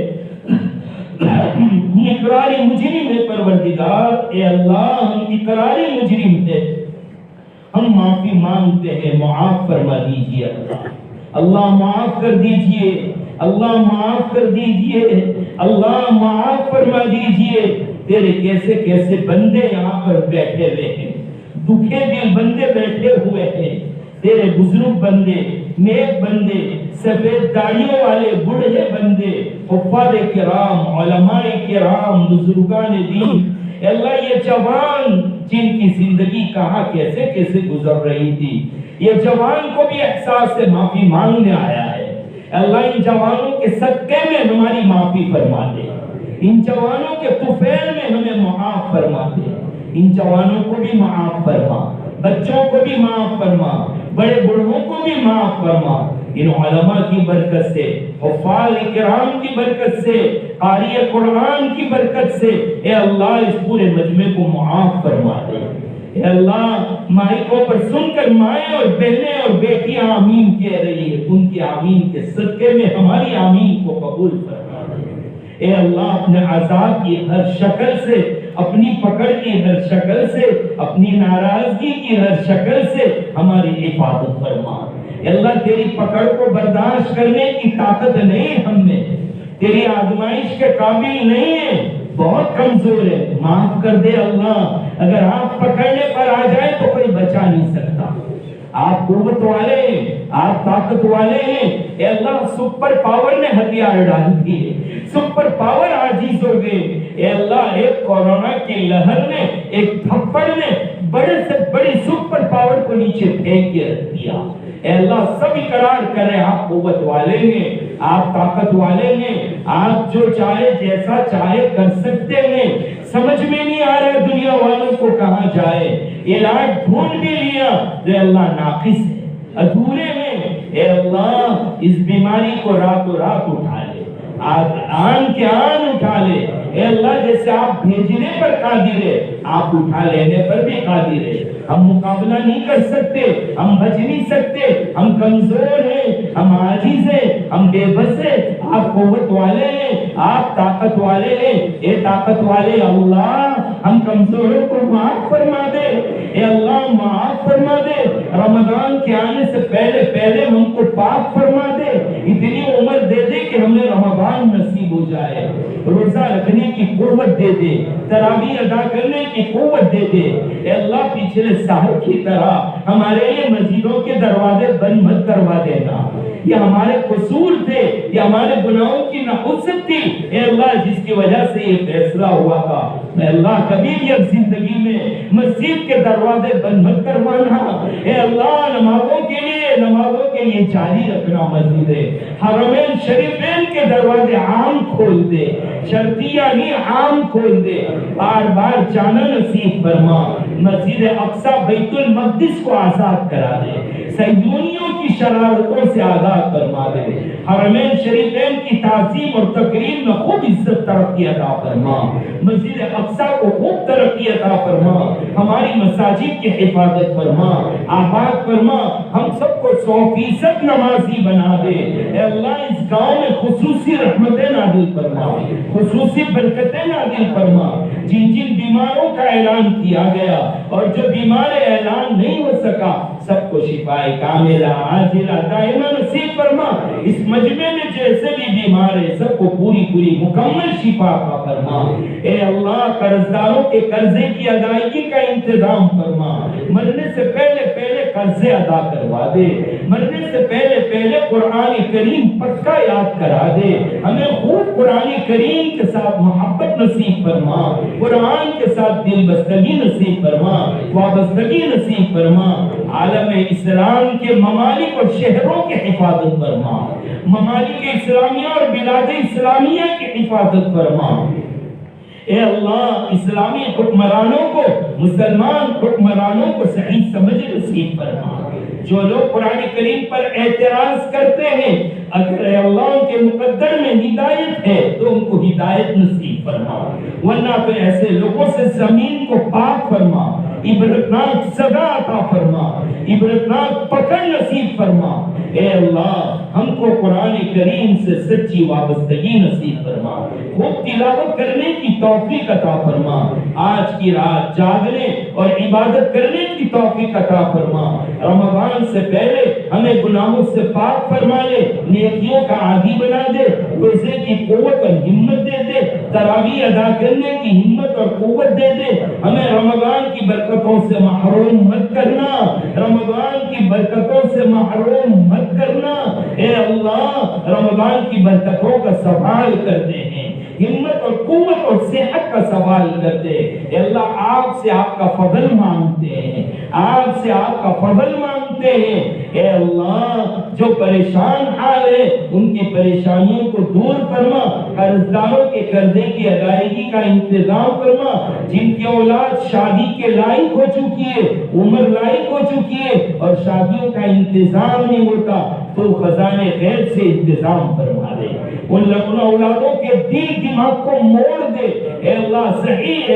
اقراری مجرم ہے پروردگار. اے اللہ ہم اقراری مجرم ہے، ہم معافی مانگتے ہیں، معاف فرما دیجیے. اللہ معاف کر دیجئے، اللہ معاف کر دیجئے، اللہ معاف فرما دیجئے. تیرے کیسے کیسے بندے یہاں پر بیٹھے ہوئے ہیں، دکھے دل بندے بیٹھے ہوئے ہیں. تیرے بزرگ بندے، نیک بندے، سفید داڑھیوں والے بوڑھے بندے، حفاظ کرام، علماء کرام، بزرگان دین. اللہ یہ جوان جن کی زندگی کہاں کیسے کیسے گزر رہی تھی، یہ جوان کو بھی احساس سے معافی مانگنے آیا ہے. اللہ ان جوانوں کے صدقے میں ہماری معافی فرما دے، ان جوانوں کے طفیل میں ہمیں معاف فرما دے. ان جوانوں کو بھی معاف فرما، بچوں کو بھی معاف فرما، بڑے بڑھوں کو بھی معاف فرما. ان علماء کی برکت سے، حفاظ کرام کی برکت سے، قاری قرآن کی برکت سے اے اللہ اس پورے مجمع کو معاف فرما دے. اے اللہ مائکوں پر سن کر مائیں اور بہنیں اور بیٹیاں آمین کہہ رہی ہے، ان کی آمین کے صدقے میں ہماری آمین کو قبول فرما دے. اے اللہ اپنے عذاب کی ہر شکل سے، اپنی پکڑ کی ہر شکل سے، اپنی ناراضگی کی ہر شکل سے ہماری حفاظت فرما. اے اللہ تیری پکڑ کو برداشت کرنے کی طاقت نہیں ہم میں، تیری آزمائش کے قابل نہیں ہے، بہت کمزور ہے. معاف کر دے اللہ. اگر آپ پکڑنے پر آ جائے تو کوئی بچا نہیں سکتا. آپ قوت والے ہیں، آپ طاقت والے ہیں. اے اللہ سپر پاور نے ہتھیار ڈال دیے، سپر پاور عاجز ہو گئے. اے اللہ ایک کورونا کی لہر نے، ایک تھپڑ نے بڑے سے بڑی سپر پاور کو نیچے پھینک کے رکھ دیا۔ اے اللہ سب اقرار کر رہے ہیں آپ قوت والے ہیں، آپ طاقت والے ہیں، آپ جو چاہے جیسا چاہے کر سکتے ہیں۔ سمجھ میں نہیں آ رہا دنیا والوں کو کہاں جائے، علاج ڈھونڈ بھی لیا تو اللہ ناقص ہے، ادھورے ہیں۔ اے اللہ اس بیماری کو راتوں رات اٹھا لے، آن کے آن اٹھا لے۔ اے اللہ جیسے آپ بھیجنے پر قادر ہے، آپ اٹھا لینے پر بھی قادر ہے۔ ہم مقابلہ نہیں کر سکتے، ہم بچ نہیں سکتے، ہم کمزور ہیں، ہم عاجز ہیں، ہم بے بس ہیں۔ آپ قوت والے ہیں، آپ طاقت والے ہیں۔ اے طاقت والے اللہ، ہم کمزوروں کو معاف فرما دے۔ اے اللہ معاف فرما دے، رمضان کے آنے سے پہلے پہلے ہم کو پاک فرما دے، اتنی عمر دے دے کہ ہمیں رمضان نصیب ہو جائے، روزہ رکھنے کی قوت دے دے، تراویح ادا کرنے کی قوت دے دے۔ اے اللہ پچھلے سال کی طرح ہمارے لیے مسجدوں کے دروازے بند مت کروا دینا، یہ ہمارے قصور تھے، یہ ہمارے گناہوں کی نحوست تھی۔ اے اللہ جس کی وجہ سے یہ فیصلہ ہوا تھا، اے اللہ کبھی بھی اب زندگی میں مسجد کے دروازے بند مت کروانا۔ اے اللہ نمازوں کے لیے جاری رکھنا مسجد حرمین شریفین کے دروازے عام کھول دے، شرطیہ نہیں عام کھول دے، بار بار جانا نصیب فرما۔ مسجد اقصی بیت المقدس کو آزاد کرا دے، صہیونیوں کی شرارتوں سے آزاد فرما دے، حرمین شریفین کی تعظیم اور تکریم میں خوب عزت ترقی عطا فرما، مسجد اقصی کو خوب ترقی عطا فرما، ہماری مساجد کی حفاظت فرما، آباد فرما، ہم سب کو 100% نمازی بنا دے۔ اے اللہ اس گاؤں میں خصوصی رحمتیں نازل فرما، خصوصی برکتیں نازل فرما۔ جن جن بیماروں کا اعلان کیا گیا اور جو بیمار اعلان نہیں ہو سکا، سب کو شفا کاملہ عاجلہ دائمہ نصیب فرما۔ اس مجمع میں جیسے بھی بیمار ہے سب کو پوری مکمل شفا عطا فرما۔ اے اللہ قرضداروں کے قرضے کی ادائیگی کا انتظام فرما، مرنے سے پہلے قرضے ادا کروا دے، مرنے سے پہلے قرآن کریم پکا یاد کرا دے، ہمیں خوب قرآن کریم کے ساتھ محبت نصیب فرما، قرآن کے ساتھ دل بستگی نصیب فرما، وابستگی نصیب فرما۔ عالم اسلام کے ممالک اور شہروں کی حفاظت فرما، ممالک اسلامیہ اور بلاد اسلامیہ کی حفاظت فرما۔ اے اللہ اسلامی حکمرانوں کو، مسلمان حکمرانوں کو صحیح سمجھ نصیب فرما۔ جو لوگ قرآن کریم پر اعتراض کرتے ہیں، اگر اے اللہ ان کے مقدر میں ہدایت ہے تو ان کو ہدایت نصیب فرما، ورنہ تو ایسے لوگوں سے زمین کو پاک فرما، عبرتناک سزا عطا فرما، عبرتناک پکڑ نصیب فرما۔ اے اللہ ہم کو قرآن کریم سے سچی وابستگی نصیب فرما، خوب تلاوت کرنے کی توفیق عطا فرما، آج کی رات جاگنے اور عبادت کرنے کی توفیق عطا فرما۔ رمضان سے پہلے ہمیں گناہوں سے پاک فرما لے، نیکیوں کا عادی بنا دے، روزے کی قوت اور ہمت دے دے، تراویح ادا کرنے کی ہمت اور قوت دے دے، ہمیں رمضان کی برکتوں سے محروم مت کرنا، رمضان کی برکتوں سے محروم مت کرنا۔ اے اللہ رمضان کی برکتوں کا سوال کرتے ہیں، ہمت اور قوت اور صحت کا سوال کرتے ہیں۔ اے اللہ آپ سے آپ کا فضل مانگتے ہیں، آپ سے آپ کا فضل مانگتے ہیں۔ اے اللہ جو پریشان حال ہے ان کی پریشانیوں کو دور فرما، قرضداروں کے قرضے کی ادائیگی کا انتظام فرما، جن کی اولاد شادی کے لائق ہو چکی ہے، عمر لائق ہو چکی ہے اور شادیوں کا انتظام نہیں ہوتا، تو خزانے غیب سے انتظام فرما دے، ان اولادوں کے دل دماغ کو موڑ دے۔ اے اللہ صحیح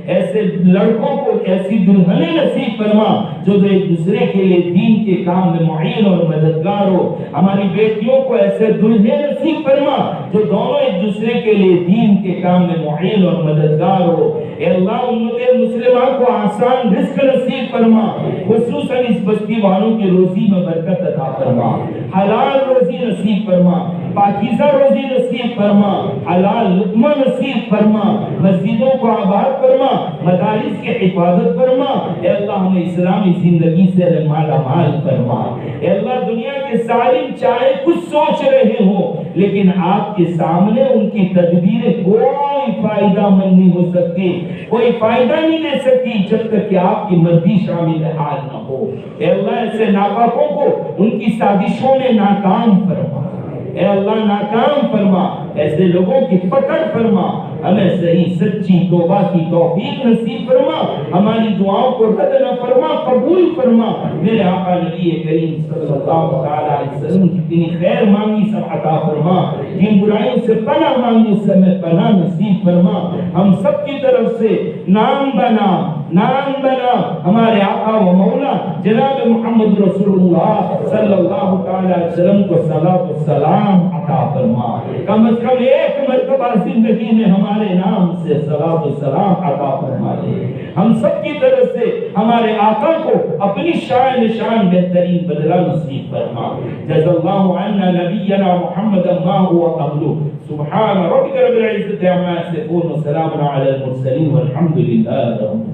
ایسے لڑکوں کو ایسی دلہنیں نصیب فرما جو ایک دوسرے کے لیے دین کے کام میں معین اور مددگار ہو، ہماری بیٹیوں کو ایسے دلہے نصیب فرما جو دونوں ایک دوسرے کے لیے دین کے کام میں معین اور مددگار ہو۔ اے اللہ امت مسلمہ کو آسان رزق نصیب فرما، خصوصاً اس بستی والوں کی روزی میں برکت عطا فرما، حلال روزی نصیب فرما، پاکیزہ روزی نصیب فرما، حلال لقمہ نصیب فرما، مسجدوں کو آباد فرما، مدارس کی حفاظت فرما۔ اے اللہ ہمیں اسلامی زندگی سے مالا مال فرما۔ اے اللہ دنیا کے ظالم چاہے کچھ سوچ رہے ہوں لیکن آپ کے سامنے ان کی تدبیریں کوئی کوئی فائدہ مند نہیں ہو سکتی، کوئی فائدہ نہیں دے سکتی جب تک کہ آپ کی مرضی شامل حال نہ ہو۔ اے اللہ ایسے ناپاکوں کو ان کی سازشوں میں ناکام فرما، اے اللہ ناکام فرما، ایسے لوگوں کی پکڑ فرما، ہمیں صحیح سچی توبہ کی توفیق نصیب فرما، ہماری دعاؤں کو رد نہ فرما، قبول فرما۔ میرے آقا نبی کریم صلی اللہ علیہ وسلم جتنی خیر مانگی سب عطا فرما، جن برائیوں سے پناہ مانگی اس سے ہمیں پناہ نصیب فرما۔ ہم سب کی طرف سے نام بنا ہمارے آقا و مولا جناب محمد رسول اللہ صلی اللہ علیہ وسلم کو صلاۃ و سلام عطا فرما۔ کم از کم ایک مرتبہ زندگی میں ہمارے نام سے صلاۃ و سلام عطا فرما دے۔ ہم سب کی طرف سے ہمارے آقا کو اپنی شان نشان بہترین بدلہ نصیب فرما۔ جزا اللہ عنا نبینا محمد ما هو اهله۔ سبحان ربک رب العزة عما یصفون وسلام علی المرسلین والحمد للہ رب